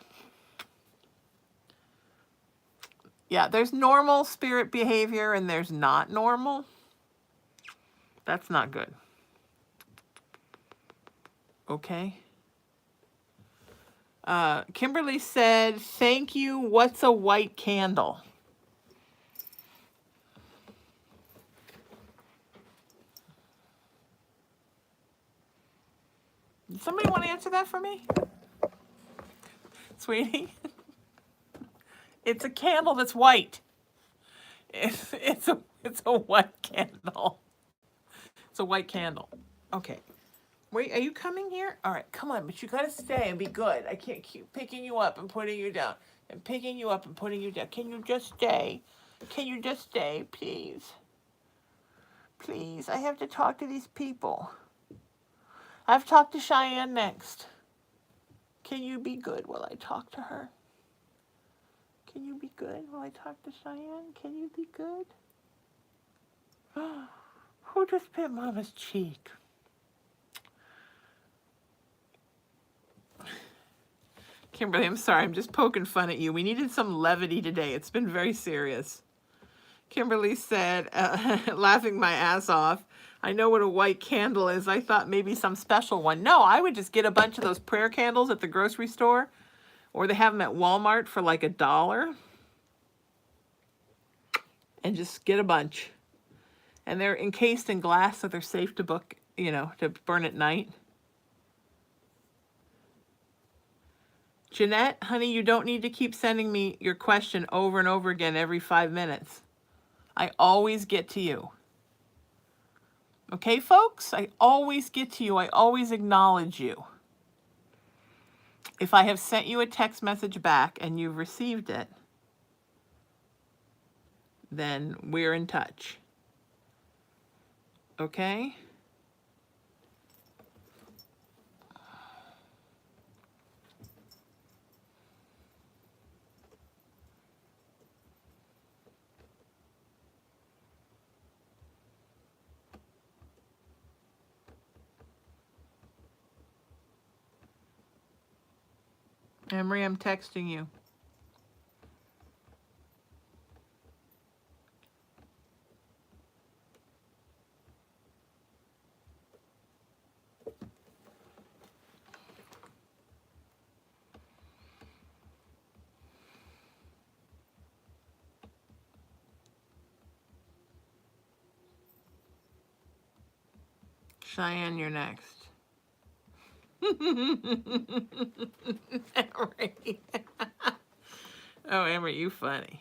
Yeah, there's normal spirit behavior and there's not normal. That's not good. Okay. Kimberly said, thank you. What's a white candle? Does somebody want to answer that for me? Sweetie? It's a candle that's white. It's a white candle. It's a white candle. Okay. Wait, are you coming here? All right, come on, but you gotta stay and be good. I can't keep picking you up and putting you down. And picking you up and putting you down. Can you just stay? Can you just stay, please? Please, I have to talk to these people. I have to talk to Cheyenne next. Can you be good while I talk to her? Can you be good while I talk to Cheyenne? Can you be good? Who just bit Mama's cheek? Kimberly, I'm sorry. I'm just poking fun at you. We needed some levity today. It's been very serious. Kimberly said, laughing my ass off, I know what a white candle is. I thought maybe some special one. No, I would just get a bunch of those prayer candles at the grocery store, or they have them at Walmart for like $1. And just get a bunch. And they're encased in glass, so they're safe to book, to burn at night. Jeanette, honey, you don't need to keep sending me your question over and over again every 5 minutes. I always get to you. Okay, folks? I always get to you. I always acknowledge you. If I have sent you a text message back and you've received it, then we're in touch. Okay? Emery, I'm texting you. Cheyenne, you're next. Emery. Oh, Emery, you funny.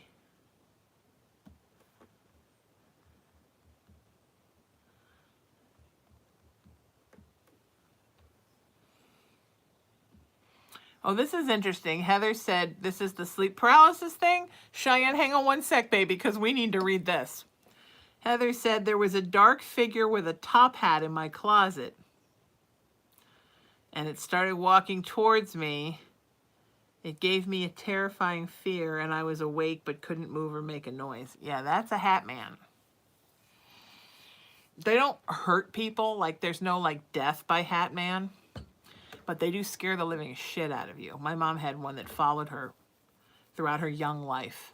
Oh, this is interesting. Heather said this is the sleep paralysis thing. Cheyenne, hang on one sec, baby, because we need to read this. Heather said there was a dark figure with a top hat in my closet. And it started walking towards me. It gave me a terrifying fear, and I was awake but couldn't move or make a noise. Yeah, that's a hat man. They don't hurt people. Like, there's no, like, death by hat man. But they do scare the living shit out of you. My mom had one that followed her throughout her young life.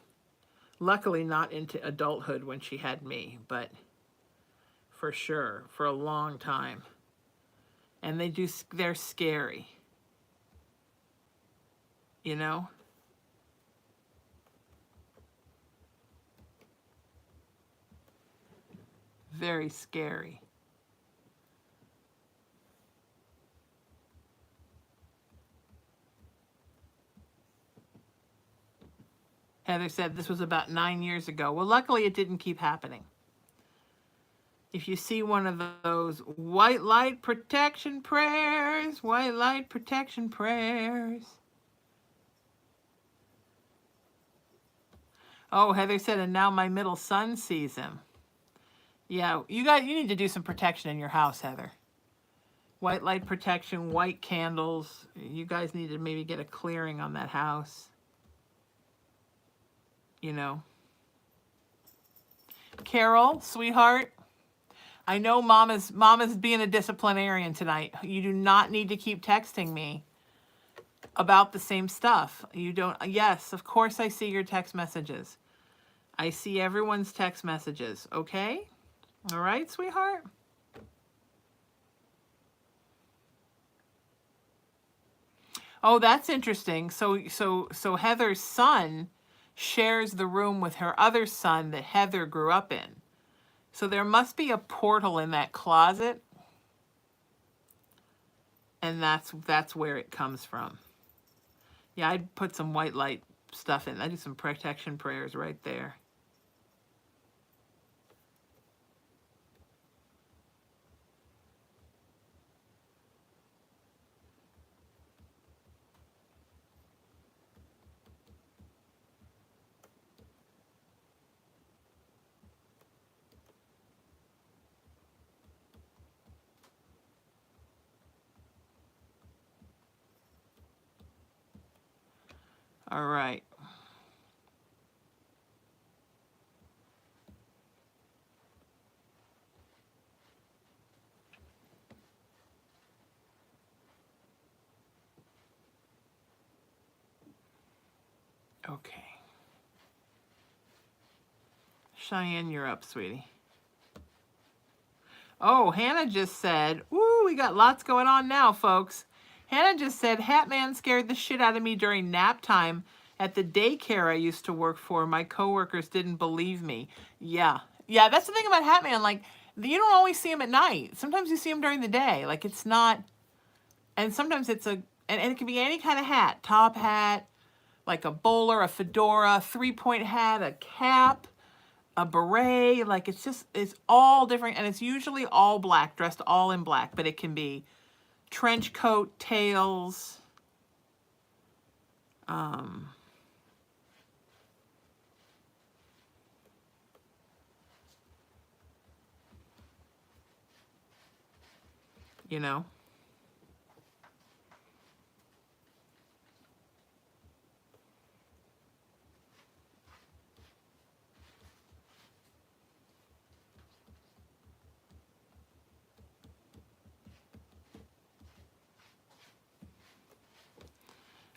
Luckily not into adulthood when she had me, but for sure, for a long time. And they're scary. You know? Very scary. Heather said this was about 9 years ago. Well, luckily it didn't keep happening. If you see one of those white light protection prayers, white light protection prayers. Oh, Heather said, and now my middle son sees him. Yeah, you need to do some protection in your house, Heather. White light protection, white candles. You guys need to maybe get a clearing on that house. You know. Carol, sweetheart, I know Mama's being a disciplinarian tonight. You do not need to keep texting me about the same stuff. You don't. Yes, of course I see your text messages. I see everyone's text messages. Okay? All right, sweetheart? Oh, that's interesting. So Heather's son shares the room with her other son that Heather grew up in. So there must be a portal in that closet. And that's where it comes from. Yeah, I'd put some white light stuff in. I do some protection prayers right there. All right. Okay. Cheyenne, you're up, sweetie. Oh, Hannah just said, ooh, we got lots going on now, folks. Hannah just said, Hat Man scared the shit out of me during nap time at the daycare I used to work for. My coworkers didn't believe me. Yeah. Yeah, that's the thing about Hat Man. Like, you don't always see him at night. Sometimes you see him during the day. Like, it's not, and sometimes it's and it can be any kind of hat. Top hat, like a bowler, a fedora, three-point hat, a cap, a beret. Like, it's all different, and it's usually all black, dressed all in black, but it can be trench coat, tails, you know.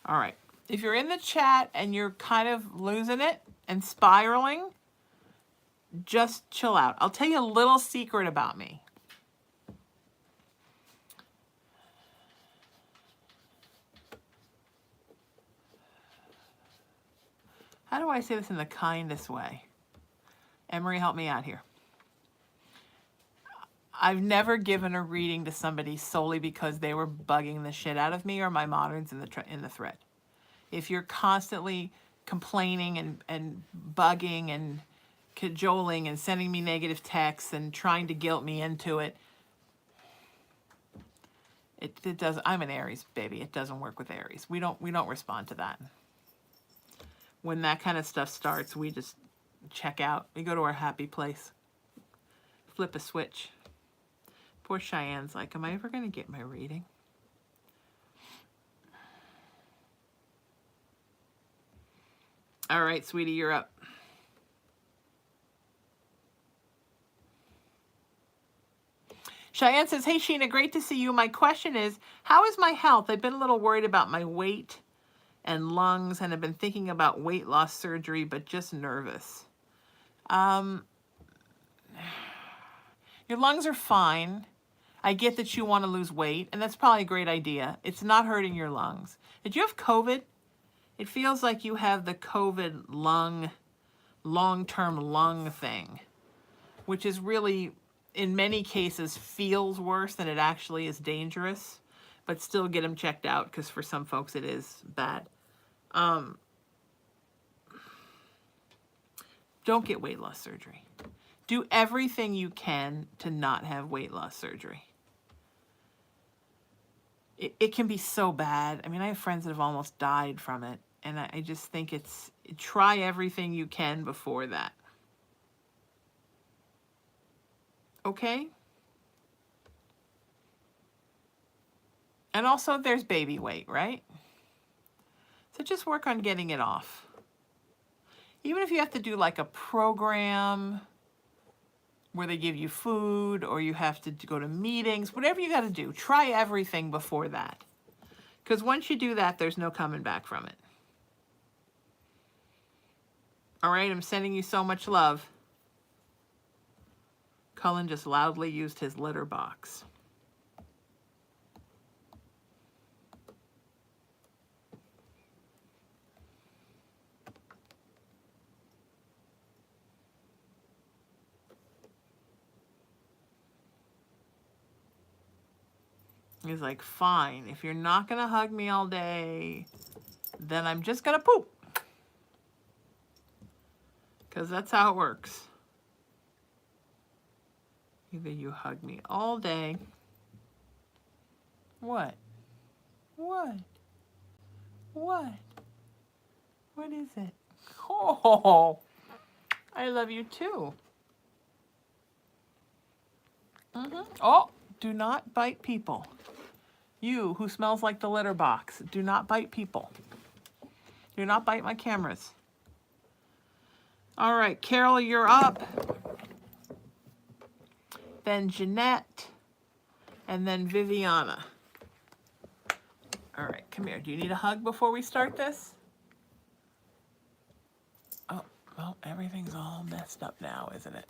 All right. If you're in the chat and you're kind of losing it and spiraling, just chill out. I'll tell you a little secret about me. How do I say this in the kindest way? Emery, help me out here. I've never given a reading to somebody solely because they were bugging the shit out of me or my moderns in the thread. If you're constantly complaining and bugging and cajoling and sending me negative texts and trying to guilt me into it, it does. I'm an Aries, baby. It doesn't work with Aries. We don't respond to that. When that kind of stuff starts, we just check out. We go to our happy place. Flip a switch. Poor Cheyenne's like, am I ever going to get my reading? All right, sweetie, you're up. Cheyenne says, hey, Sheena, great to see you. My question is, how is my health? I've been a little worried about my weight and lungs, and I've been thinking about weight loss surgery, but just nervous. Your lungs are fine. I get that you want to lose weight, and that's probably a great idea. It's not hurting your lungs. Did you have COVID? It feels like you have the COVID long-term lung thing, which is really, in many cases, feels worse than it actually is dangerous, but still get them checked out because for some folks it is bad. Don't get weight loss surgery. Do everything you can to not have weight loss surgery. It can be so bad. I mean, I have friends that have almost died from it. And I just think try everything you can before that. Okay? And also there's baby weight, right? So just work on getting it off. Even if you have to do like a program where they give you food or you have to go to meetings, whatever you got to do, try everything before that. Because once you do that, there's no coming back from it. All right, I'm sending you so much love. Cullen just loudly used his litter box. He's like, fine, if you're not going to hug me all day, then I'm just going to poop. Because that's how it works. Either you hug me all day. What? What? What? What is it? Oh, I love you too. Oh, do not bite people. You, who smells like the litter box, do not bite people. Do not bite my cameras. All right, Carol, you're up. Then Jeanette, and then Viviana. All right, come here. Do you need a hug before we start this? Oh, well, everything's all messed up now, isn't it?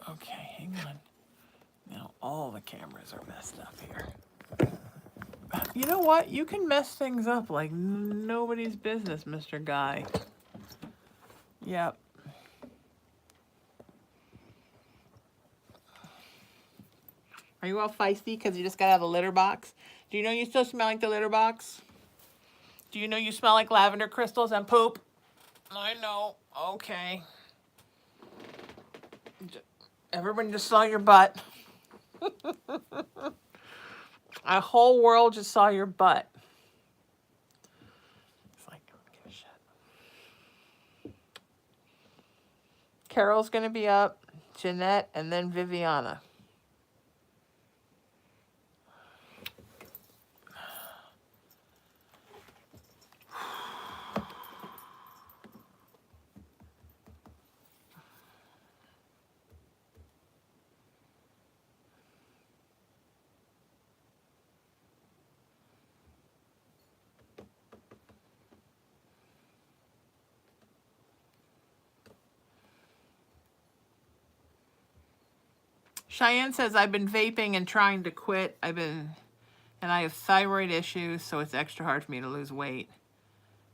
Okay, hang on. Now all the cameras are messed up here. You know what? You can mess things up like nobody's business, Mr. Guy. Yep. Are you all feisty because you just got out of the litter box? Do you know you still smell like the litter box? Do you know you smell like lavender crystals and poop? I know. Okay. Everyone just saw your butt. A whole world just saw your butt. It's like, don't give a shit. Carol's going to be up, Jeanette, and then Viviana. Cheyenne says, I've been vaping and trying to quit. And I have thyroid issues, so it's extra hard for me to lose weight.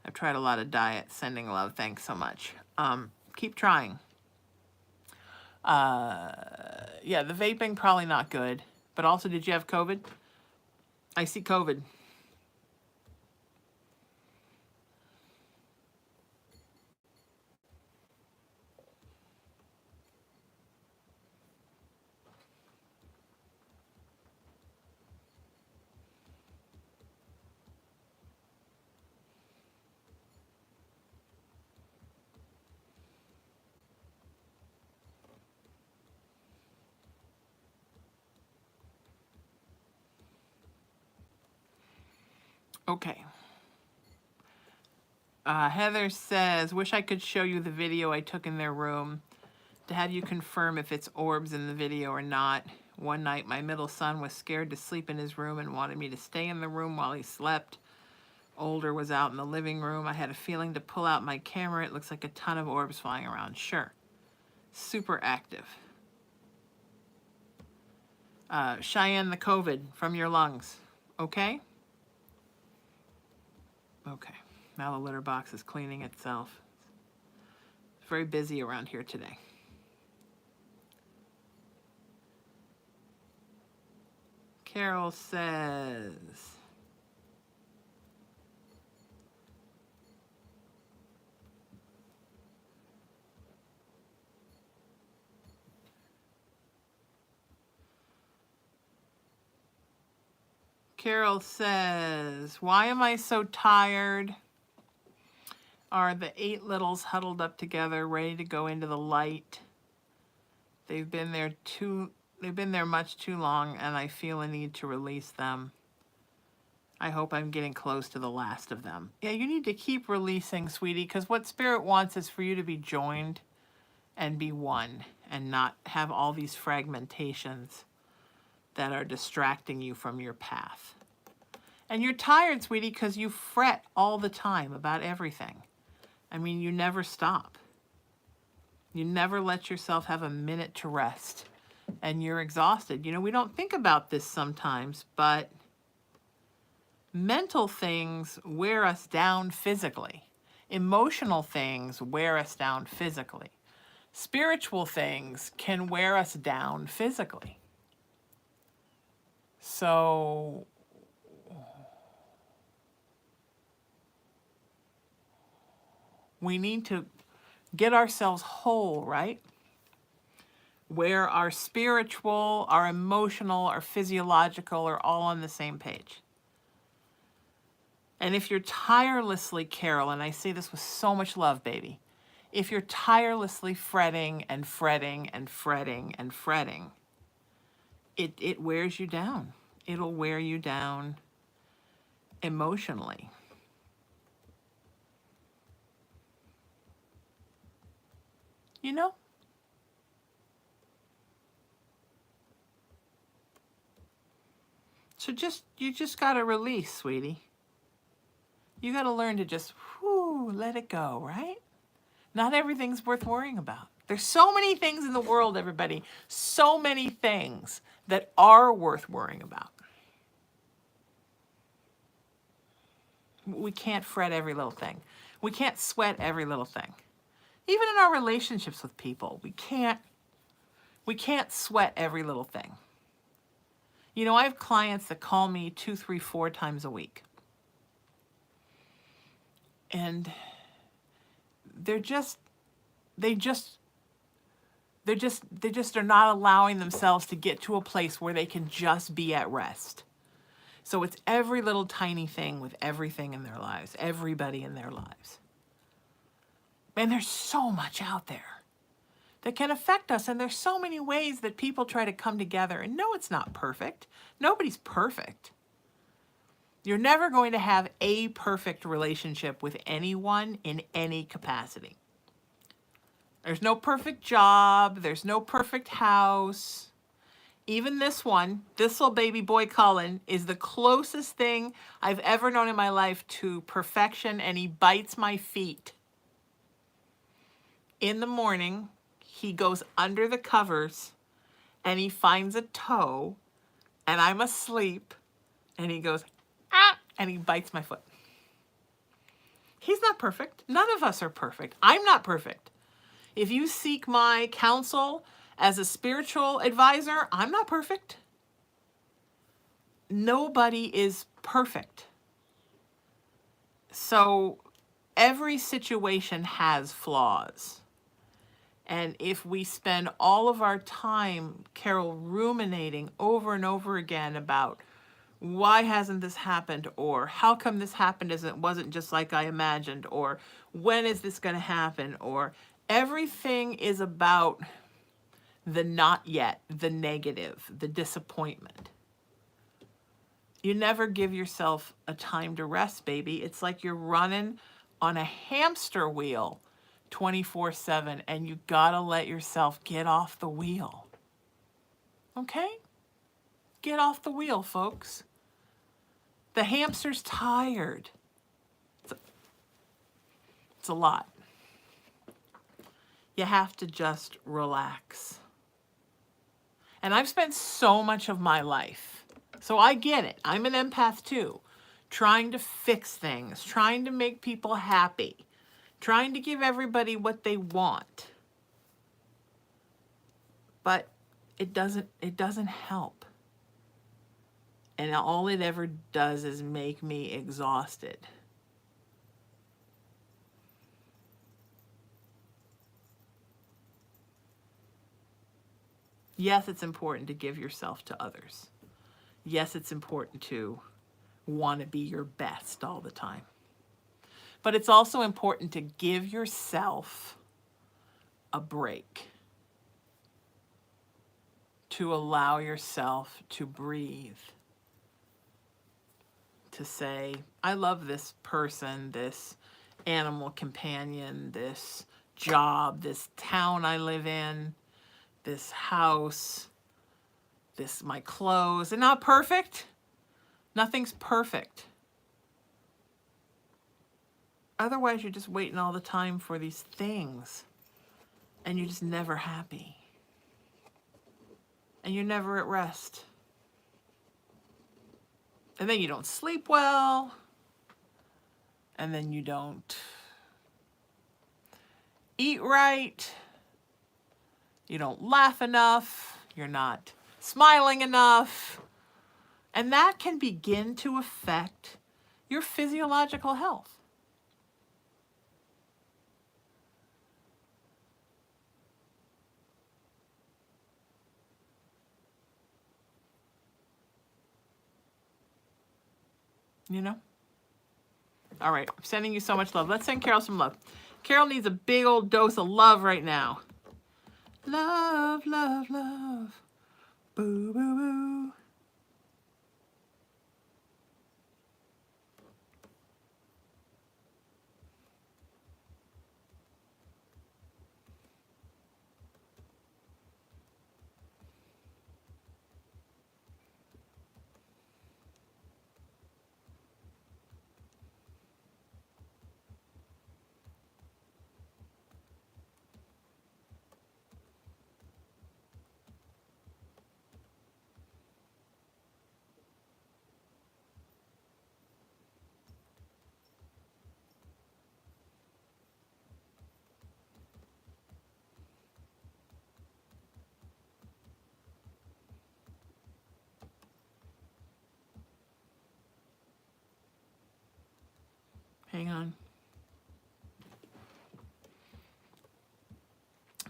I've tried a lot of diets. Sending love. Thanks so much. Keep trying. Yeah, the vaping, probably not good. But also, did you have COVID? I see COVID. Okay. Heather says, wish I could show you the video I took in their room to have you confirm if it's orbs in the video or not. One night, my middle son was scared to sleep in his room and wanted me to stay in the room while he slept. Older was out in the living room. I had a feeling to pull out my camera. It looks like a ton of orbs flying around. Sure. Super active. Cheyenne, the COVID from your lungs. Okay? Okay. Now the litter box is cleaning itself. It's very busy around here today. Carol says, why am I so tired? Are the 8 littles huddled up together, ready to go into the light? They've been there much too long, and I feel a need to release them. I hope I'm getting close to the last of them. Yeah, you need to keep releasing, sweetie, because what Spirit wants is for you to be joined and be one, and not have all these fragmentations that are distracting you from your path. And you're tired, sweetie, because you fret all the time about everything. I mean, you never stop. You never let yourself have a minute to rest. And you're exhausted. You know, we don't think about this sometimes, but mental things wear us down physically. Emotional things wear us down physically. Spiritual things can wear us down physically. So we need to get ourselves whole, right? Where our spiritual, our emotional, our physiological are all on the same page. And if you're tirelessly, Carol, and I say this with so much love, baby, if you're tirelessly fretting and fretting and fretting and fretting, it wears you down. It'll wear you down emotionally. You know? So you just got to release, sweetie. You got to learn to just, let it go, right? Not everything's worth worrying about. There's so many things in the world, everybody. So many things that are worth worrying about. We can't fret every little thing. We can't sweat every little thing. Even in our relationships with people, we can't sweat every little thing. You know, I have clients that call me 2, 3, 4 times a week. And they just are not allowing themselves to get to a place where they can just be at rest. So it's every little tiny thing with everything in their lives, everybody in their lives. And there's so much out there that can affect us. And there's so many ways that people try to come together. And no, it's not perfect. Nobody's perfect. You're never going to have a perfect relationship with anyone in any capacity. There's no perfect job. There's no perfect house. Even this one, this little baby boy Cullen, is the closest thing I've ever known in my life to perfection, and he bites my feet. In the morning, he goes under the covers and he finds a toe and I'm asleep and he goes, ah, and he bites my foot. He's not perfect. None of us are perfect. I'm not perfect. If you seek my counsel as a spiritual advisor, I'm not perfect. Nobody is perfect. So every situation has flaws. And if we spend all of our time, Carol, ruminating over and over again about why hasn't this happened, or how come this happened as it wasn't just like I imagined, or when is this going to happen, or everything is about the not yet, the negative, the disappointment. You never give yourself a time to rest, baby. It's like you're running on a hamster wheel 24/7, and you gotta let yourself get off the wheel. Okay? Get off the wheel, folks. The hamster's tired. It's a lot. You have to just relax. And I've spent so much of my life, so I get it. I'm an empath too, trying to fix things, trying to make people happy, trying to give everybody what they want. But it doesn't help. And all it ever does is make me exhausted. Yes, it's important to give yourself to others. Yes, it's important to want to be your best all the time. But it's also important to give yourself a break, to allow yourself to breathe, to say, I love this person, this animal companion, this job, this town I live in, this house, this my clothes. They're not perfect. Nothing's perfect. Otherwise, you're just waiting all the time for these things, and you're just never happy. And you're never at rest. And then you don't sleep well. And then you don't eat right. You don't laugh enough. You're not smiling enough. And that can begin to affect your physiological health. You know? All right, I'm sending you so much love. Let's send Carol some love. Carol needs a big old dose of love right now. Love, love, love. Boo, boo, boo. Hang on.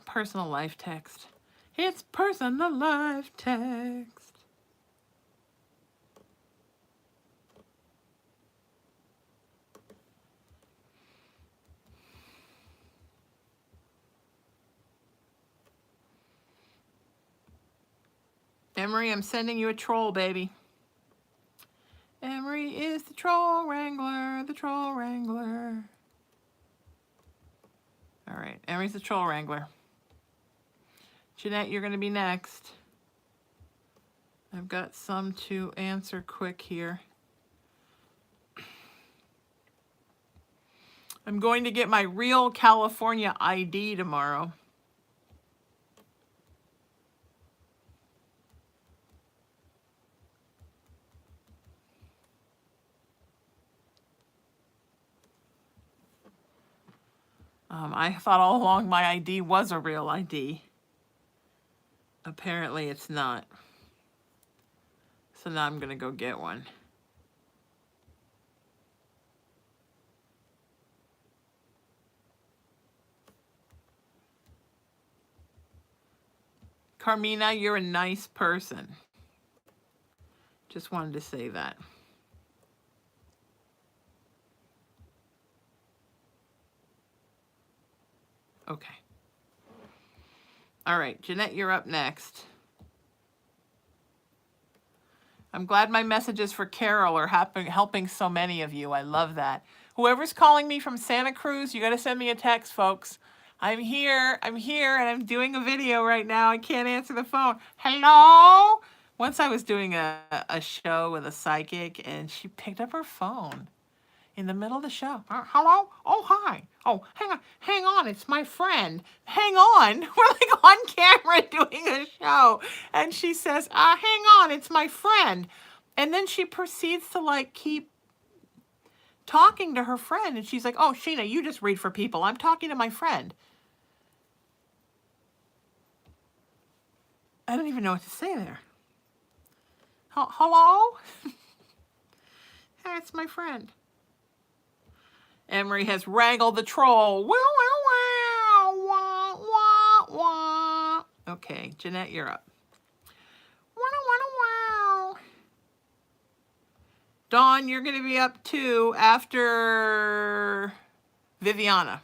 Personal life text. It's personal life text. Emery, I'm sending you a troll, baby. Emery is the troll wrangler, the troll wrangler. All right, Emery's the troll wrangler. Jeanette, you're going to be next. I've got some to answer quick here. I'm going to get my real California ID tomorrow. I thought all along my ID was a real ID. Apparently it's not. So now I'm going to go get one. Carmina, you're a nice person. Just wanted to say that. Okay. All right, Jeanette, you're up next. I'm glad my messages for Carol are helping so many of you. I love that. Whoever's calling me from Santa Cruz, you got to send me a text, folks. I'm here, and I'm doing a video right now. I can't answer the phone. Hello? Once I was doing a show with a psychic, and she picked up her phone in the middle of the show. Hello? Oh, hi. Oh, hang on, it's my friend. Hang on. We're like on camera doing a show. And she says, hang on, it's my friend. And then she proceeds to like keep talking to her friend. And she's like, oh, Sheena, you just read for people. I'm talking to my friend. I don't even know what to say there. Hello? Hey, it's my friend. Emery has wrangled the troll. Wow, wow, wow, wah, wah, wah. Okay, Jeanette, you're up. Wow, wow, wow. Dawn, you're going to be up too after Viviana.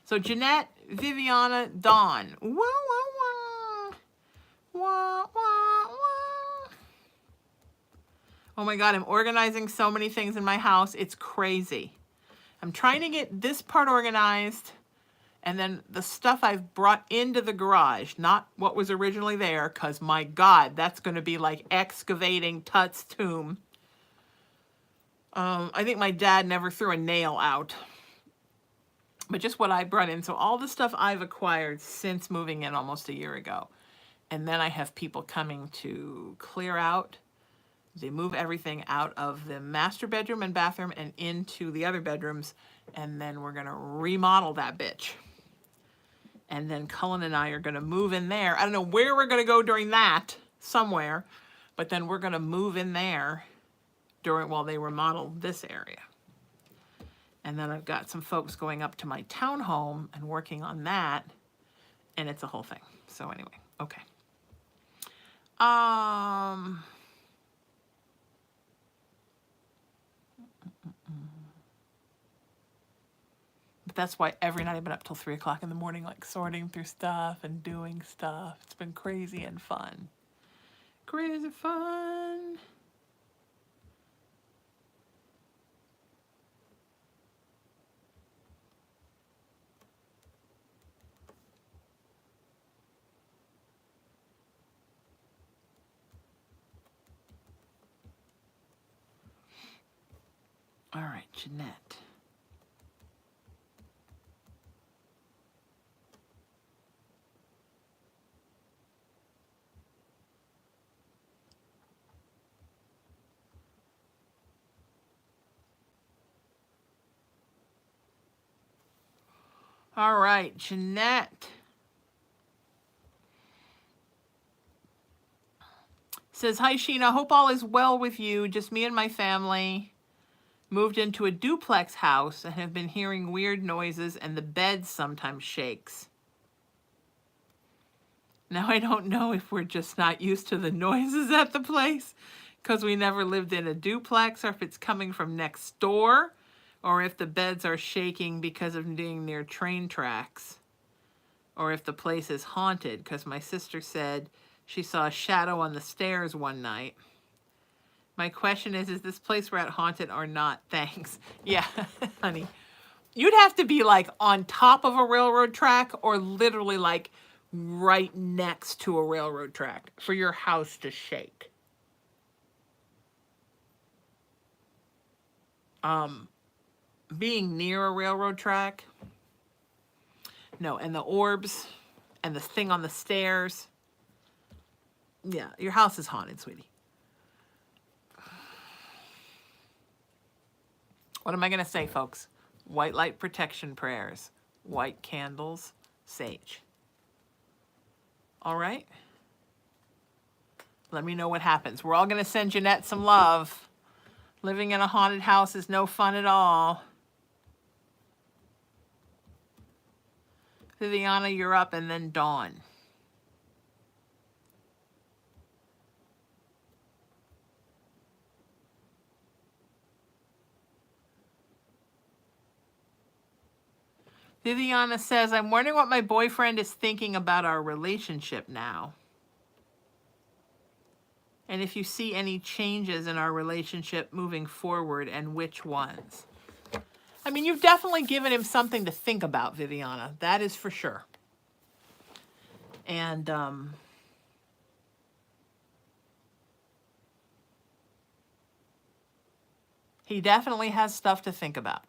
So Jeanette, Viviana, Dawn. Wow, wow, wow. Wah, wah, wah. Oh my God, I'm organizing so many things in my house. It's crazy. I'm trying to get this part organized, and then the stuff I've brought into the garage, not what was originally there, because my God, that's going to be like excavating Tut's tomb. I think my dad never threw a nail out, but just what I brought in. So all the stuff I've acquired since moving in almost a year ago. And then I have people coming to clear out. They move everything out of the master bedroom and bathroom and into the other bedrooms, and then we're going to remodel that bitch. And then Cullen and I are going to move in there. I don't know where we're going to go during that, somewhere, but then we're going to move in there while they remodel this area. And then I've got some folks going up to my townhome and working on that, and it's a whole thing. So anyway, okay. But that's why every night I've been up till 3 o'clock in the morning, like sorting through stuff and doing stuff. It's been crazy and fun. Crazy fun. All right, Jeanette. All right, Jeanette. Says, hi, Sheena. Hope all is well with you. Just me and my family. Moved into a duplex house and have been hearing weird noises, and the bed sometimes shakes. Now I don't know if we're just not used to the noises at the place because we never lived in a duplex, or if it's coming from next door, or if the beds are shaking because of being near train tracks, or if the place is haunted, because my sister said she saw a shadow on the stairs one night. My question is this place we're at haunted or not? Thanks. Yeah, honey. You'd have to be like on top of a railroad track or literally like right next to a railroad track for your house to shake. Being near a railroad track, no, and the orbs and the thing on the stairs. Yeah, your house is haunted, sweetie. What am I going to say, folks? White light protection prayers. white candles, sage. All right? Let me know what happens. We're all going to send Jeanette some love. Living in a haunted house is no fun at all. Viviana, you're up, and then Dawn. Viviana says, I'm wondering what my boyfriend is thinking about our relationship now. And if you see any changes in our relationship moving forward, and which ones. I mean, you've definitely given him something to think about, Viviana. That is for sure. And he definitely has stuff to think about.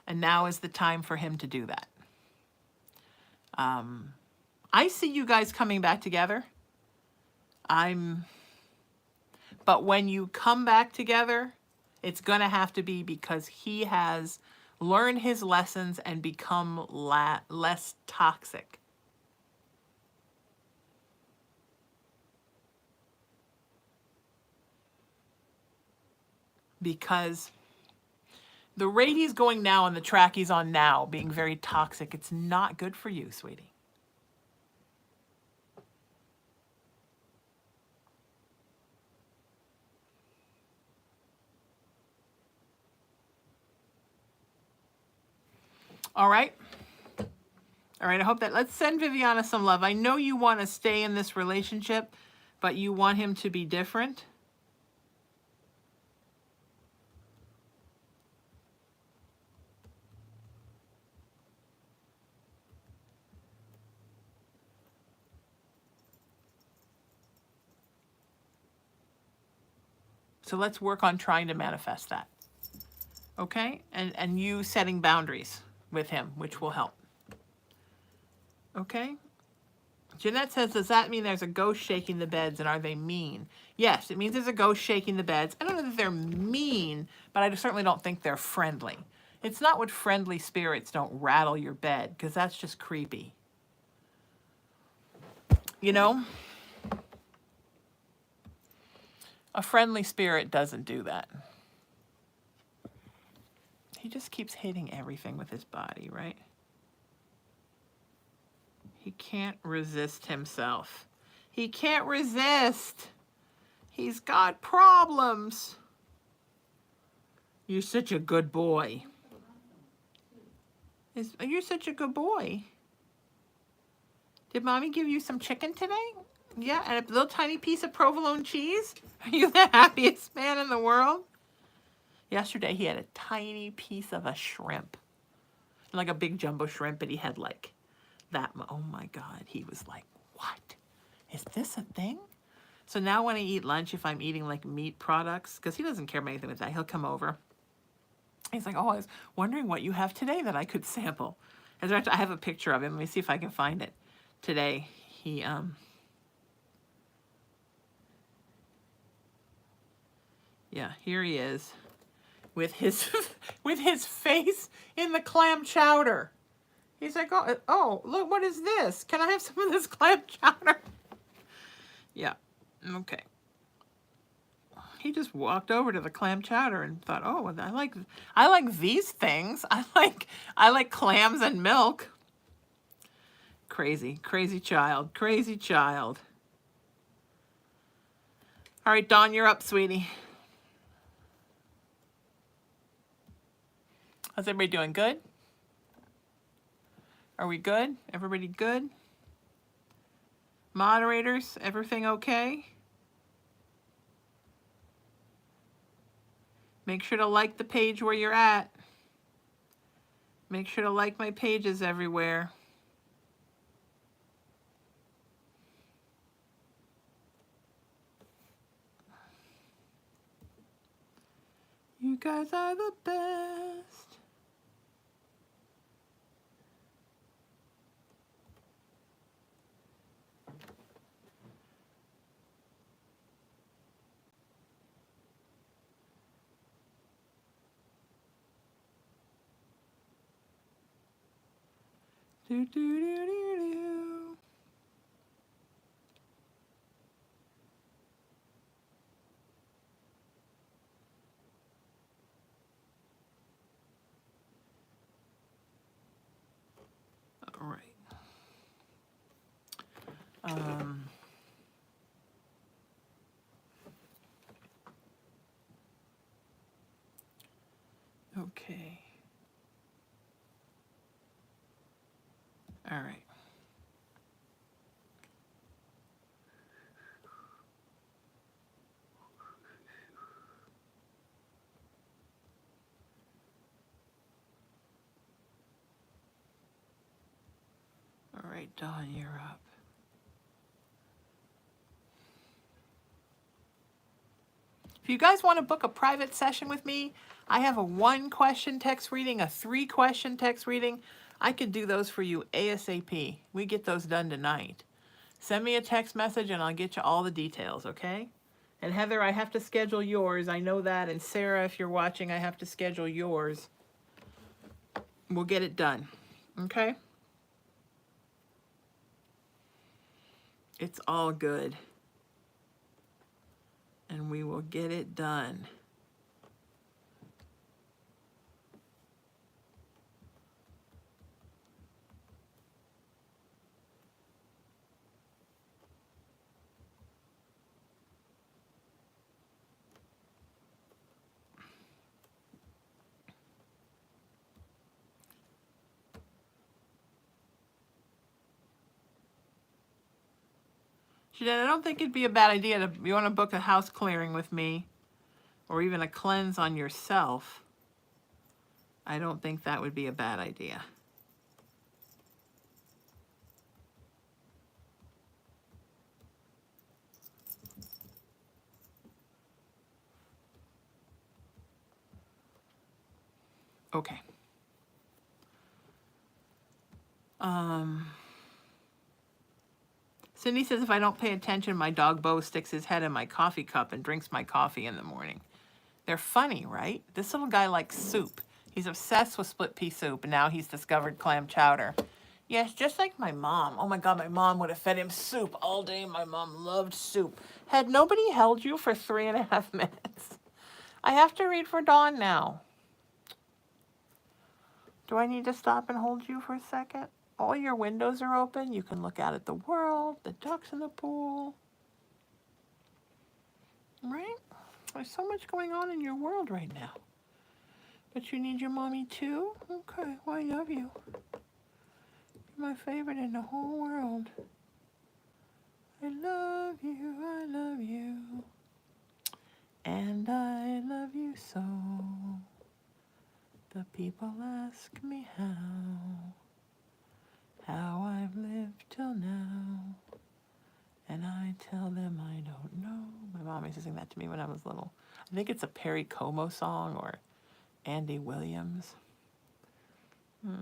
And now is the time for him to do that. I see you guys coming back together. But when you come back together, it's going to have to be because he has learned his lessons and become less toxic. Because the rate he's going now and the track he's on now, being very toxic, it's not good for you, sweetie. All right. All right, I hope that, let's send Viviana some love. I know you want to stay in this relationship, but you want him to be different. So let's work on trying to manifest that. Okay? And you setting boundaries with him, which will help. Okay? Jeanette says, does that mean there's a ghost shaking the beds, and are they mean? Yes, it means there's a ghost shaking the beds. I don't know that they're mean, but I certainly don't think they're friendly. It's not what friendly spirits don't rattle your bed, because that's just creepy. You know? A friendly spirit doesn't do that. He just keeps hitting everything with his body, right? He can't resist himself. He can't resist. He's got problems. You're such a good boy. You're such a good boy. Did Mommy give you some chicken today? Yeah, and a little tiny piece of provolone cheese? Are you the happiest man in the world? Yesterday he had a tiny piece of a shrimp. Like a big jumbo shrimp, and he had like that. Oh my God, he was like, what? Is this a thing? So now when I eat lunch, if I'm eating like meat products, because he doesn't care about anything with that, he'll come over. He's like, oh, I was wondering what you have today that I could sample. As a matter of fact, I have a picture of him. Let me see if I can find it. Today, he, yeah, here he is with his, with his face in the clam chowder. He's like, oh, look, what is this? Can I have some of this clam chowder? Yeah, okay. He just walked over to the clam chowder and thought, oh, I like these things. I like clams and milk. Crazy, crazy child, crazy child. All right, Dawn, you're up, sweetie. How's everybody doing? Good? Are we good? Everybody good? Moderators, everything okay? Make sure to like the page where you're at. Make sure to like my pages everywhere. You guys are the best. Do, do, do, do, do. All right. Okay. All right. All right, Dawn, you're up. If you guys want to book a private session with me, I have a 1-question text reading, a 3-question text reading. I could do those for you ASAP. We get those done tonight. Send me a text message and I'll get you all the details, okay? And Heather, I have to schedule yours. I know that. And Sarah, if you're watching, I have to schedule yours. We'll get it done, okay? It's all good. And we will get it done. Jeanette, I don't think it'd be a bad idea to, you want to book a house clearing with me or even a cleanse on yourself. I don't think that would be a bad idea. Okay. Cindy says if I don't pay attention, my dog Bo sticks his head in my coffee cup and drinks my coffee in the morning. They're funny, right? This little guy likes soup. He's obsessed with split pea soup, and now he's discovered clam chowder. Yes, just like my mom. Oh my God, my mom would have fed him soup all day. My mom loved soup. Had nobody held you for 3.5 minutes? I have to read for Dawn now. Do I need to stop and hold you for a second? All your windows are open. You can look out at the world, the ducks in the pool. Right? There's so much going on in your world right now. But you need your mommy too? Okay, well, I love you. You're my favorite in the whole world. I love you, I love you. And I love you so. The people ask me how I've lived till now. And I tell them I don't know. My mom used to sing that to me when I was little. I think it's a Perry Como song or Andy Williams. You're my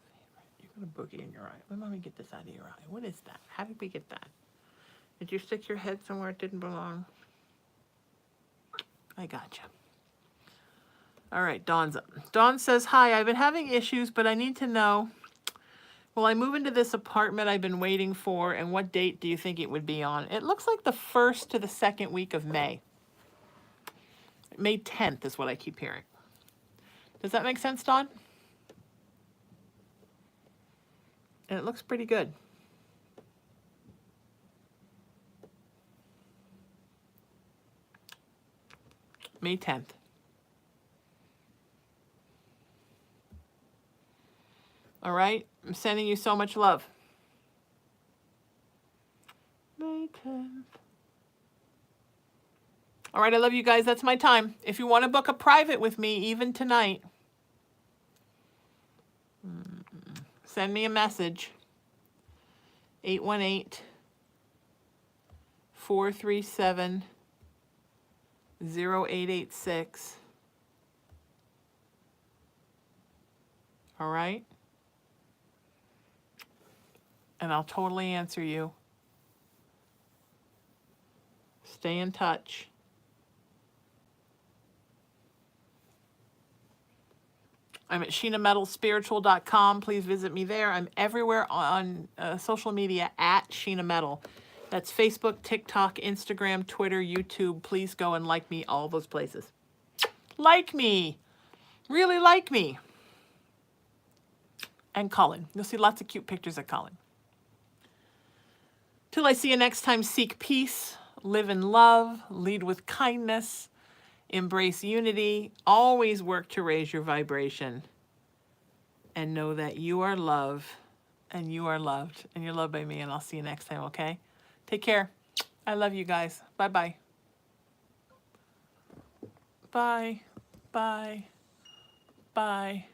favorite. You got a boogie in your eye. Let me get this out of your eye. What is that? How did we get that? Did you stick your head somewhere it didn't belong? I gotcha. All right, Dawn's up. Dawn says, hi, I've been having issues, but I need to know, will I move into this apartment I've been waiting for, and what date do you think it would be on? It looks like the 1st to the 2nd week of May. May 10th is what I keep hearing. Does that make sense, Dawn? And it looks pretty good. May 10th. All right? I'm sending you so much love. May 10th. All right, I love you guys. That's my time. If you want to book a private with me, even tonight, send me a message. 818-437-0886. All right? And I'll totally answer you. Stay in touch. I'm at SheenaMetalSpiritual.com. Please visit me there. I'm everywhere on social media at Sheena Metal. That's Facebook, TikTok, Instagram, Twitter, YouTube. Please go and like me all those places. Like me. Really like me. And Colin. You'll see lots of cute pictures of Colin. Till I see you next time, seek peace, live in love, lead with kindness, embrace unity, always work to raise your vibration, and know that you are love, and you are loved, and you're loved by me, and I'll see you next time, okay? Take care. I love you guys. Bye-bye. Bye. Bye. Bye.